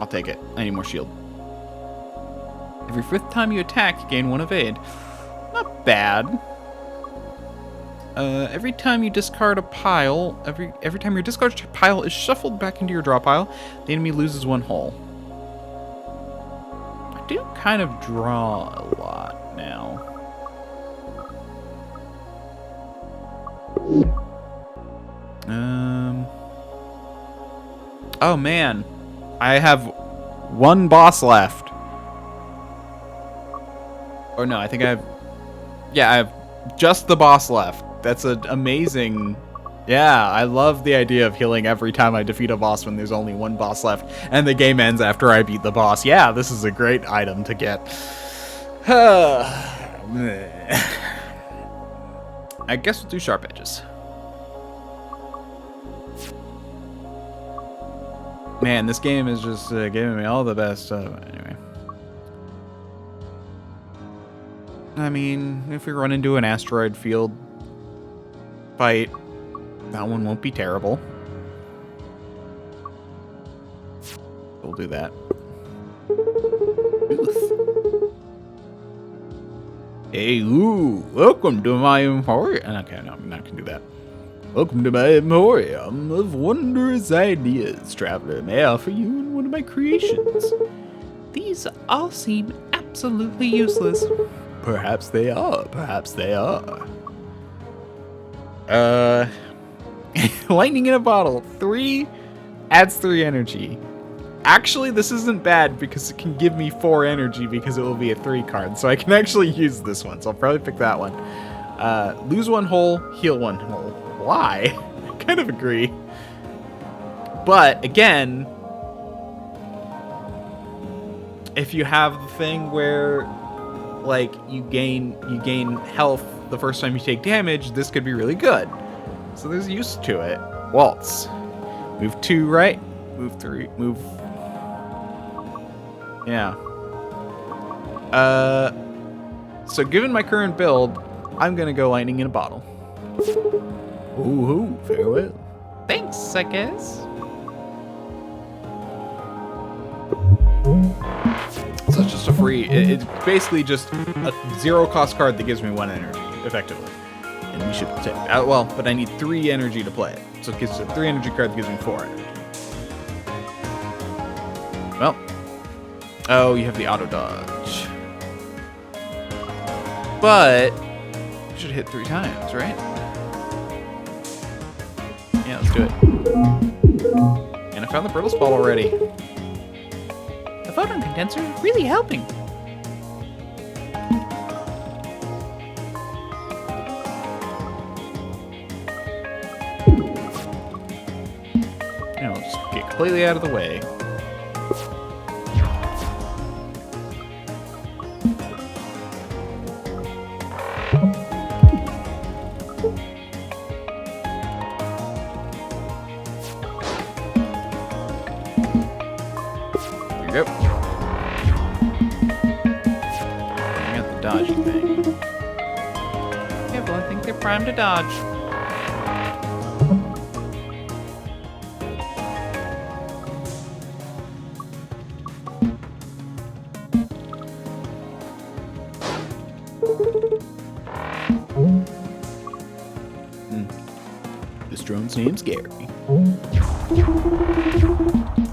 I'll take it. I need more shield. Every 5th time you attack, you gain 1 evade. Not bad. Every time you discard a pile, every time your discard pile is shuffled back into your draw pile, the enemy loses 1 hull. I do kind of draw a lot now. Oh man, I have 1 boss left. Or no, I think I have... Yeah, I have just the boss left. That's an amazing... Yeah, I love the idea of healing every time I defeat a boss when there's only 1 boss left. And the game ends after I beat the boss. Yeah, this is a great item to get. I guess we'll do sharp edges. Man, this game is just giving me all the best stuff. Anyway. I mean, if we run into an asteroid field fight, that one won't be terrible. We'll do that. Hey, ooh, welcome to my emporium. Okay, no, I'm not gonna do that. Welcome to my emporium of wondrous ideas, traveler. May I offer you one of my creations? These all seem absolutely useless. Perhaps they are. Perhaps they are. Lightning in a bottle. 3 adds 3 energy. Actually, this isn't bad because it can give me 4 energy because it will be a 3 card. So I can actually use this one. So I'll probably pick that one. Lose 1 hull, heal 1 hull. Why? I kind of agree. But again, if you have the thing where like you gain health the first time you take damage, this could be really good. So there's use to it. Waltz. Move 2 right. Move 3. Move. Yeah. So given my current build, I'm gonna go lightning in a bottle. Ooh, farewell. Thanks, I guess. So it's just a free, it's basically just a 0 cost card that gives me 1 energy, effectively. And we should take, well, but I need 3 energy to play it. So it gives a 3 energy card that gives me 4 energy. Well, oh, you have the auto dodge. But, you should hit 3 times, right? Yeah, let's do it. And I found the brittle spot already. The photon condenser is really helping. completely out of the way. There you go. I got the dodgy thing. Yeah, well, I think they're primed to dodge. This drone's name's Gary.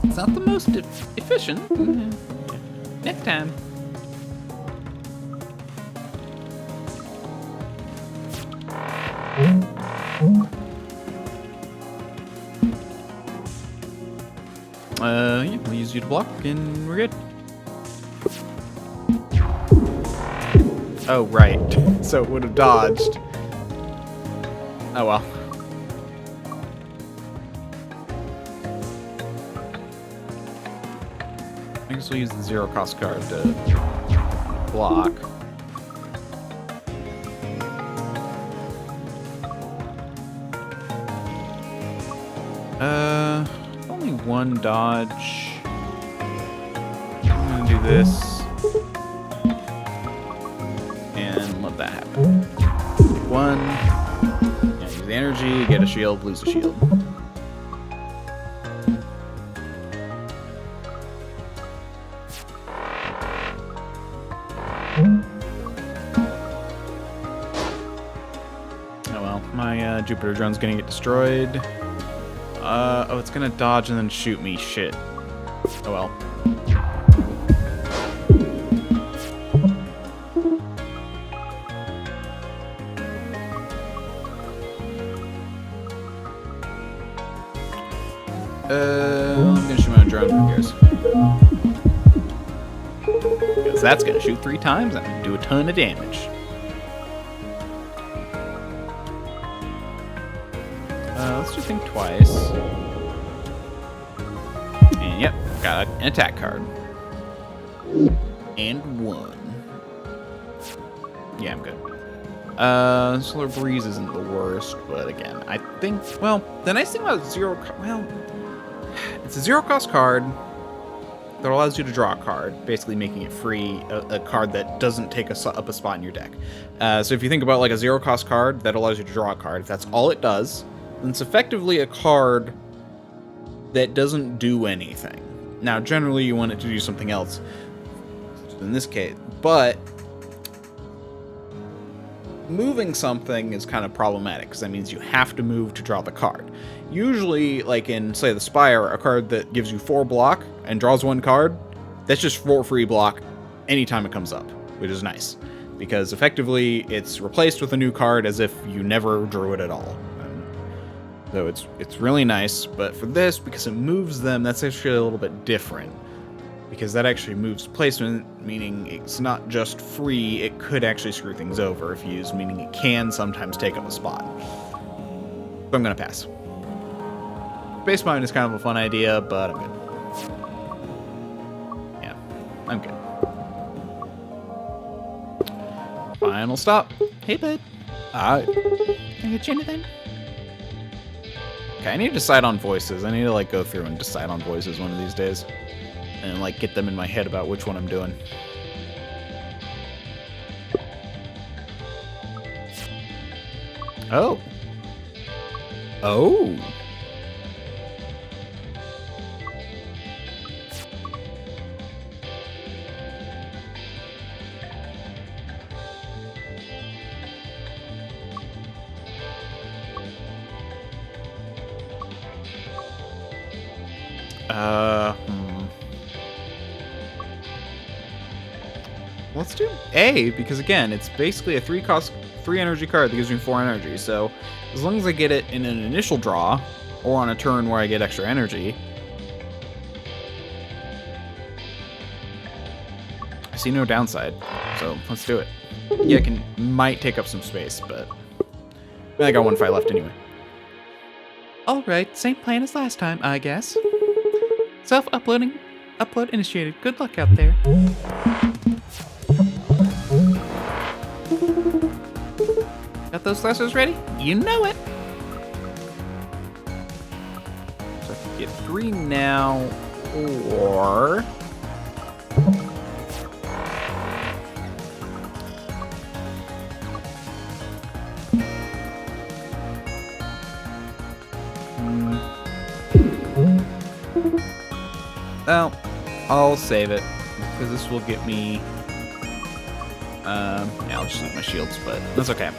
It's not the most efficient. Next time. Yeah, we'll use you to block and we're good. Oh, right. So it would have dodged. Oh well. I guess we'll use the zero cost card to block. Only one dodge. I'm gonna do this. And let that happen. One. Yeah, use the energy, get a shield, lose a shield. Oh well, my Jupiter drone's gonna get destroyed. Oh, it's gonna dodge and then shoot me. Shit. Oh well. I'm gonna shoot my own drone. Who cares? Because that's gonna shoot 3 times and do a ton of damage. Let's just think twice. And yep, got an attack card. And 1. Yeah, I'm good. Solar Breeze isn't the worst, but again, I think, well, the nice thing about it's a zero cost card that allows you to draw a card, basically making it free, a card that doesn't take up a spot in your deck. So if you think about like a zero cost card that allows you to draw a card, if that's all it does, then it's effectively a card that doesn't do anything. Now, generally you want it to do something else in this case, but moving something is kind of problematic because that means you have to move to draw the card. Usually, like in, say, the Spire, a card that gives you 4 block and draws 1 card, that's just 4 free block anytime it comes up, which is nice. Because effectively, it's replaced with a new card as if you never drew it at all. So it's really nice, but for this, because it moves them, that's actually a little bit different. Because that actually moves placement, meaning it's not just free, it could actually screw things over if used, meaning it can sometimes take up a spot. So I'm gonna pass. Space Mine is kind of a fun idea, but I'm good. Yeah, I'm good. Final stop. Hey, bud. Alright. Can I get you anything? Okay, I need to decide on voices. I need to like go through and decide on voices one of these days. And like get them in my head about which one I'm doing. Oh. Oh. Let's do A, because again, it's basically a 3 energy card that gives me 4 energy, so as long as I get it in an initial draw, or on a turn where I get extra energy, I see no downside, so let's do it. Yeah, it might take up some space, but I got 1 fight left anyway. Alright, same plan as last time, I guess. Self-uploading. Upload initiated. Good luck out there. Got those thrusters ready? You know it. So I can get 3 now, or... Well, I'll save it, because this will get me... yeah, I'll just leave my shields, but that's okay.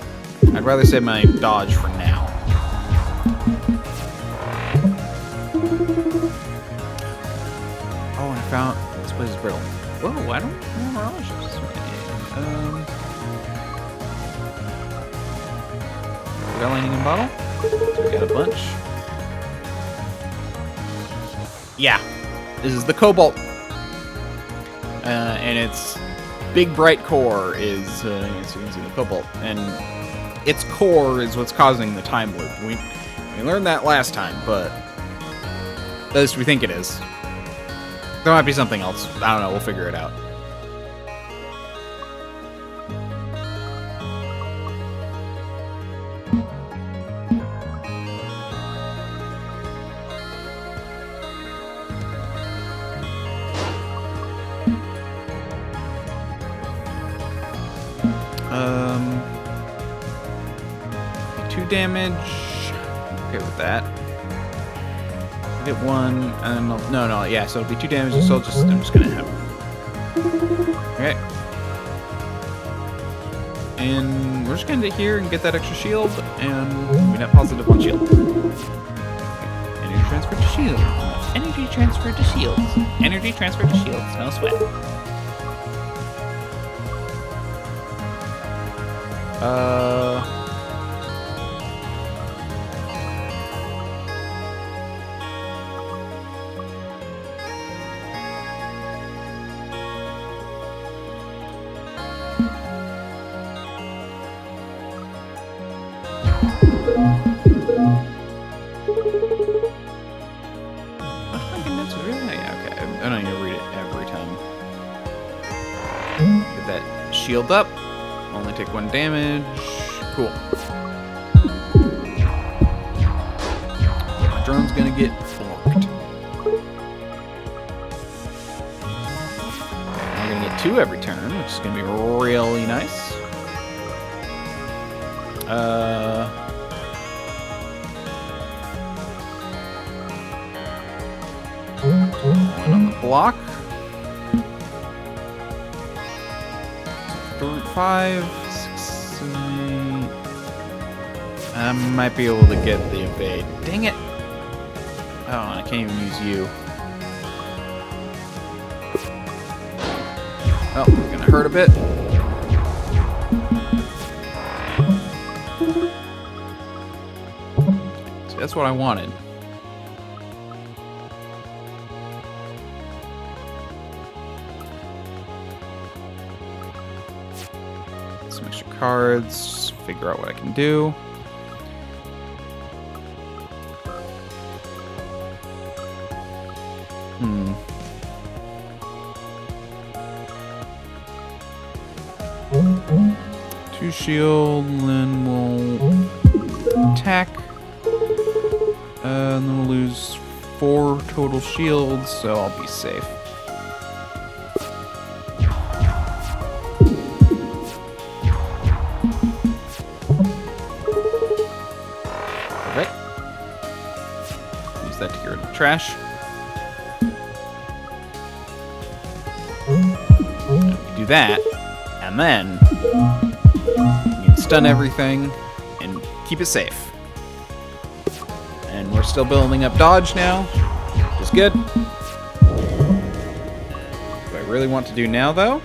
I'd rather save my dodge for now. Oh, and I found... This place is brittle. Whoa, I don't know where all ships we got lightning in bottle? So we got a bunch. Yeah. This is the Cobalt. And its big bright core is, as you can see, the Cobalt. And its core is what's causing the time loop. We learned that last time, but at least we think it is. There might be something else. I don't know. We'll figure it out. Damage. Okay with that. I'll get 1, and no, yeah. So it'll be 2 damage. So I'm just gonna have. Okay. And we're just gonna get here and get that extra shield, and we net positive on shield. Energy transfer to shield. Energy transfer to shields. Energy transfer to shields. No sweat. Shield up. Only take 1 damage. Cool. My drone's gonna get forked. I'm gonna get 2 every turn, which is gonna be really nice. One on the block. 5, 6, 7, 8. I might be able to get the evade. Dang it! Oh, I can't even use you. Oh, it's gonna hurt a bit. See, that's what I wanted. Some extra cards, figure out what I can do. Two shield, and then we'll attack. And then we'll lose 4 total shields, so I'll be safe. Perfect. Use that to get rid of the trash. Do that, and then you can stun everything and keep it safe. And we're still building up dodge now, which is good. What I really want to do now, though?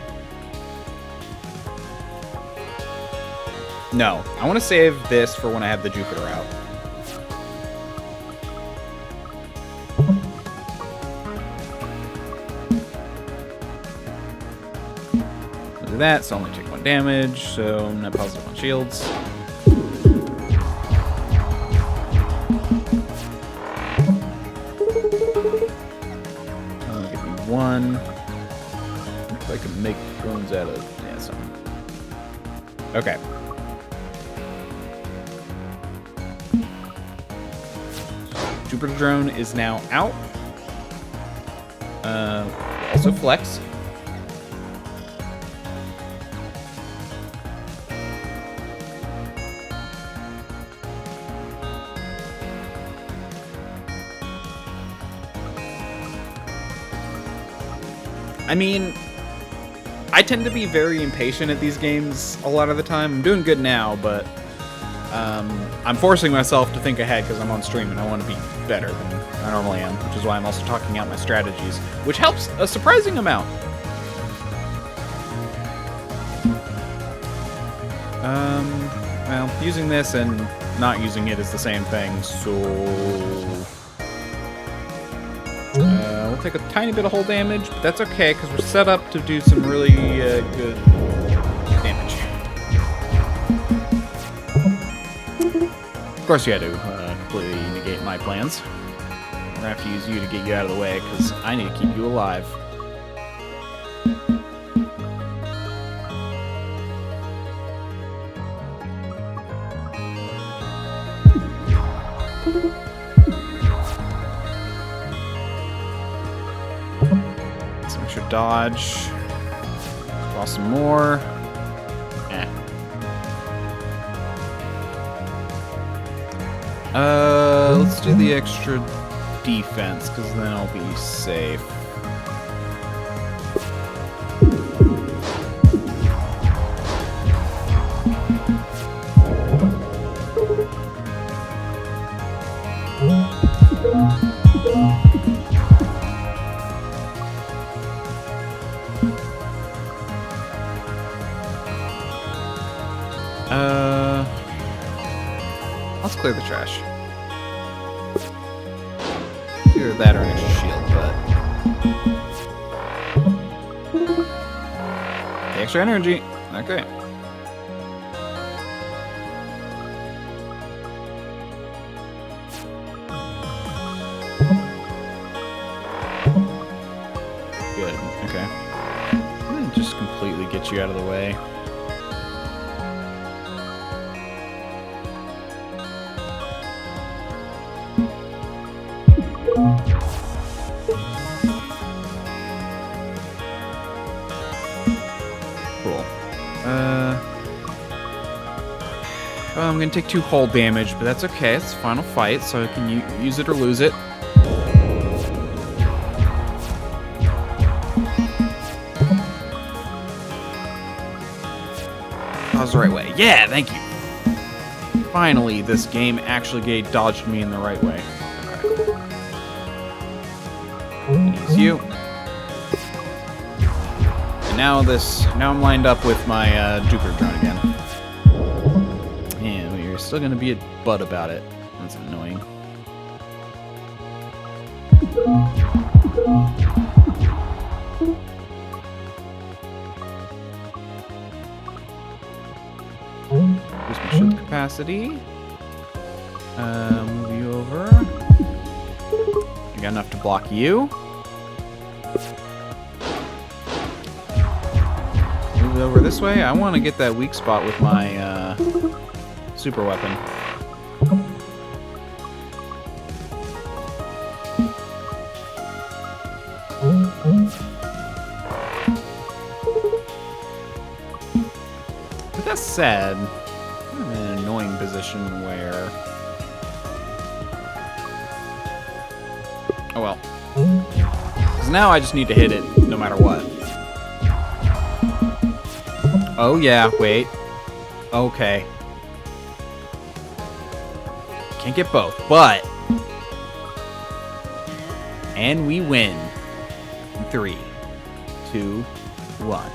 No, I want to save this for when I have the Jupiter out. I'll do that, so I only take 1 damage, so I'm not positive on shields. one. If I can make drones out of... Yeah, something. Okay. Jupiter drone is now out. Also flex. I mean, I tend to be very impatient at these games a lot of the time. I'm doing good now, but I'm forcing myself to think ahead because I'm on stream and I want to be better than I normally am, which is why I'm also talking out my strategies, which helps a surprising amount. Well, using this and not using it is the same thing, so... we'll take a tiny bit of hull damage, but that's okay, because we're set up to do some really good damage. Of course you had to completely negate my plans. I'm going to have to use you to get you out of the way, because I need to keep you alive. Dodge. Draw some more. Let's do the extra defense, because then I'll be safe. Let's clear the trash. Either that or an extra shield, but... The extra energy. Okay. Good. Okay. I'm gonna just completely get you out of the way. I'm gonna take 2 hull damage, but that's okay. It's the final fight, so I can use it or lose it. That was the right way. Yeah, thank you. Finally, this game actually dodged me in the right way. Okay. Use you. And now I'm lined up with my Jupiter drone again. Still gonna be a butt about it. That's annoying. Boost my shield capacity. Move you over. I got enough to block you. Move it over this way. I want to get that weak spot with my super weapon. With that said, I'm in an annoying position where... Oh well. Because now I just need to hit it no matter what. Oh yeah, wait. Okay. Can't get both, but... And we win. 3, 2, 1.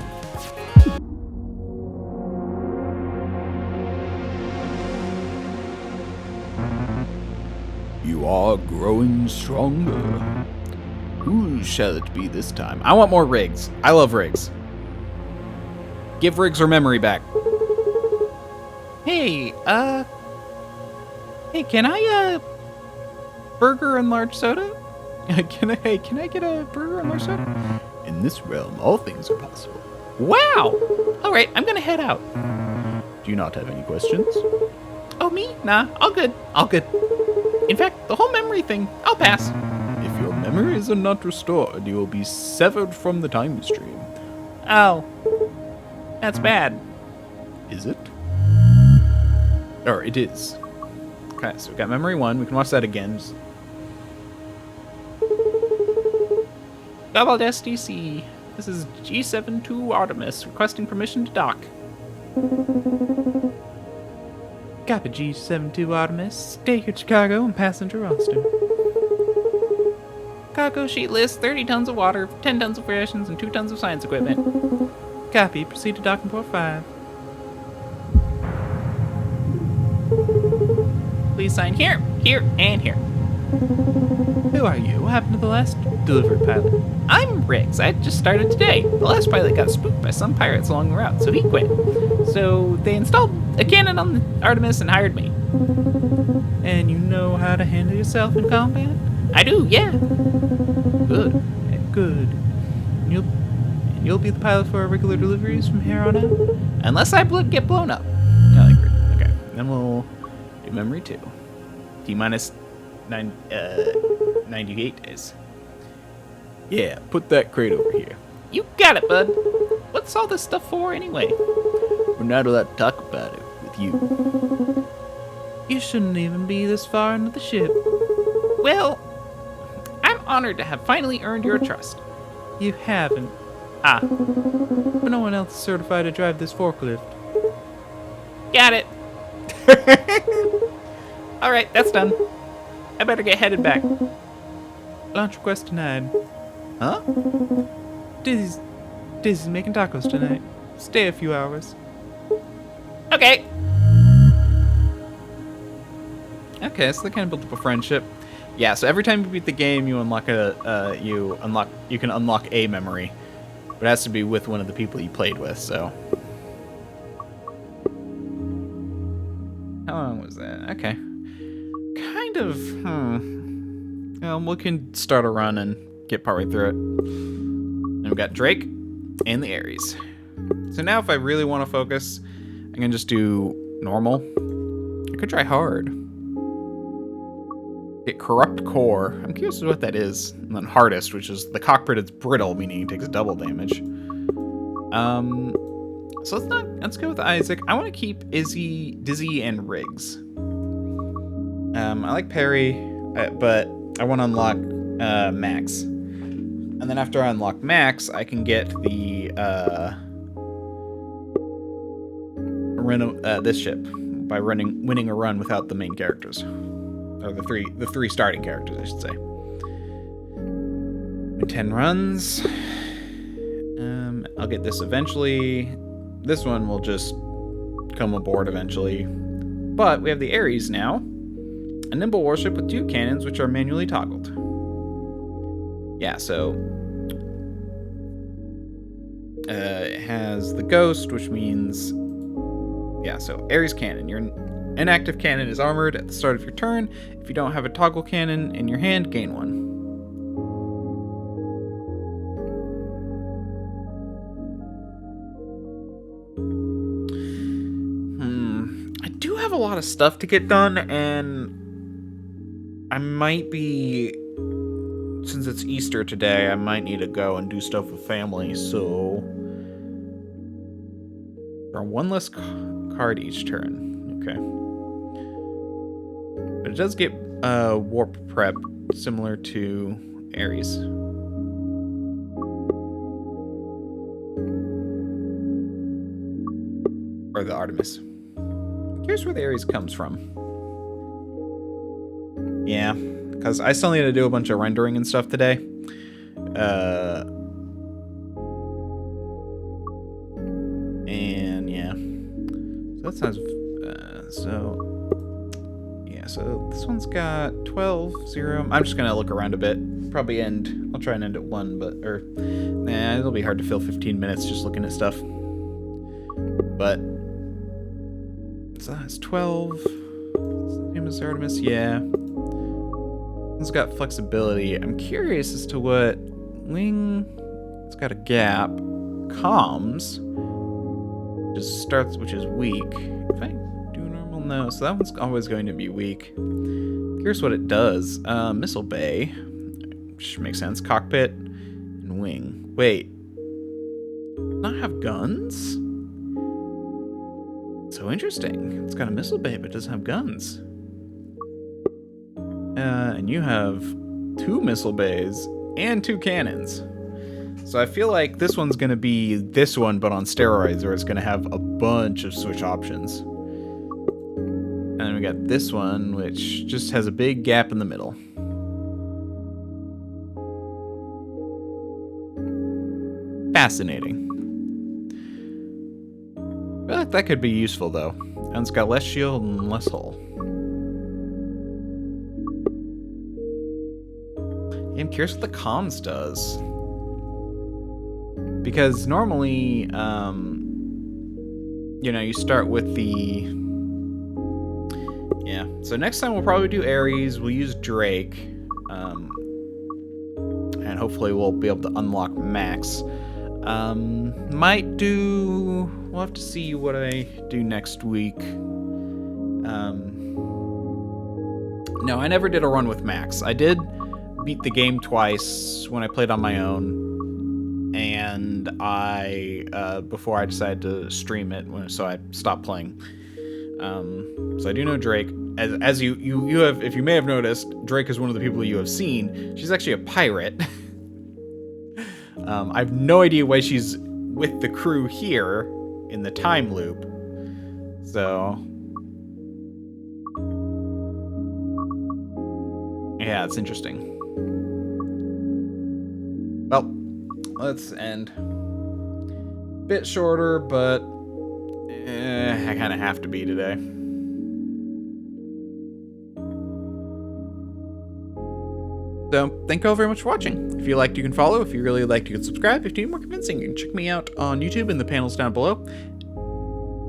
You are growing stronger. Who shall it be this time? I want more rigs. I love rigs. Give rigs her memory back. Hey, Hey, can I, burger and large soda? Can I get a burger on my side? In this realm, all things are possible. Wow! Alright, I'm gonna head out. Do you not have any questions? Oh, me? Nah, all good. All good. In fact, the whole memory thing, I'll pass. If your memories are not restored, you will be severed from the time stream. Oh. That's bad. Is it? Or it is. Okay, so we've got memory 1. We can watch that again. Cobalt SDC. This is G72 Artemis requesting permission to dock. Copy G72 Artemis. Stay here, Chicago, and passenger roster. Cargo sheet list 30 tons of water, 10 tons of rations, and 2 tons of science equipment. Copy. Proceed to docking port 5. Please sign here, here, and here. Who are you? What happened to the last delivery pilot? I'm Riggs. I just started today. The last pilot got spooked by some pirates along the route, so he quit. So they installed a cannon on the Artemis and hired me. And you know how to handle yourself in combat? I do, yeah. Good. Good. And you'll be the pilot for our regular deliveries from here on out? Unless I get blown up. Okay, then we'll do memory 2. T-minus 98 days. Yeah, put that crate over here. You got it, bud. What's all this stuff for, anyway? We're not allowed to talk about it with you. You shouldn't even be this far into the ship. Well, I'm honored to have finally earned your trust. You haven't. But no one else is certified to drive this forklift. Got it. Alright, that's done. I better get headed back. Launch request denied. Huh? Dizzy's making tacos tonight. Stay a few hours. Okay. Okay, so they kind of built up a friendship. Yeah, so every time you beat the game, you unlock you can unlock a memory. But it has to be with one of the people you played with, so. How long was that? Okay. Kind of, we can start a run and get partway through it. And we've got Drake and the Ares. So now if I really want to focus, I can just do normal. I could try hard. Get corrupt core. I'm curious as to what that is. And then hardest, which is the cockpit is brittle, meaning it takes double damage. So let's go with Isaac. I want to keep Dizzy, and Riggs. I like Perry, but I want to unlock Max. And then after I unlock Max, I can get the this ship by winning a run without the main characters. Or the three starting characters, I should say. 10 runs. I'll get this eventually. This one will just come aboard eventually. But we have the Ares now. A nimble warship with 2 cannons, which are manually toggled. Yeah, so it has the Ghost, which means... Yeah, so Ares cannon. Your inactive cannon is armored at the start of your turn. If you don't have a toggle cannon in your hand, gain 1. I do have a lot of stuff to get done, and I might be... Since it's Easter today, I might need to go and do stuff with family, so... For 1 less card each turn. Okay. But it does get warp prep, similar to Ares. Or the Artemis. Here's where the Ares comes from. Yeah, because I still need to do a bunch of rendering and stuff today. And yeah. So that sounds... So this one's got 12, 0. I'm just going to look around a bit. Probably end... I'll try and end at 1, but... Nah, it'll be hard to fill 15 minutes just looking at stuff. But... So that's 12. Same as Artemis, yeah. It's got flexibility. I'm curious as to what wing. It's got a gap. Comms, which is weak. If I do normal, no. So that one's always going to be weak. Here's what it does. Missile bay, which makes sense. Cockpit and wing. Wait, not have guns? So interesting. It's got a missile bay, but doesn't have guns. And you have 2 missile bays and 2 cannons. So I feel like this one's going to be this one, but on steroids, or it's going to have a bunch of switch options. And then we got this one, which just has a big gap in the middle. Fascinating. I feel like that could be useful, though. And it's got less shield and less hull. I'm curious what the comms does. Because normally, you know, you start with the... Yeah, so next time we'll probably do Ares, we'll use Drake, and hopefully we'll be able to unlock Max. Might do... We'll have to see what I do next week. No, I never did a run with Max. I did beat the game twice when I played on my own. And before I decided to stream it, so I stopped playing. So I do know Drake. As you have, if you may have noticed, Drake is one of the people you have seen. She's actually a pirate. I have no idea why she's with the crew here in the time loop. So, yeah, it's interesting. Well, let's end. Bit shorter, but I kind of have to be today. So, thank you all very much for watching. If you liked, you can follow. If you really liked, you can subscribe. If you need more convincing, you can check me out on YouTube in the panels down below.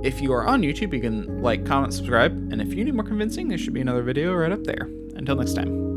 If you are on YouTube, you can like, comment, subscribe. And if you need more convincing, there should be another video right up there. Until next time.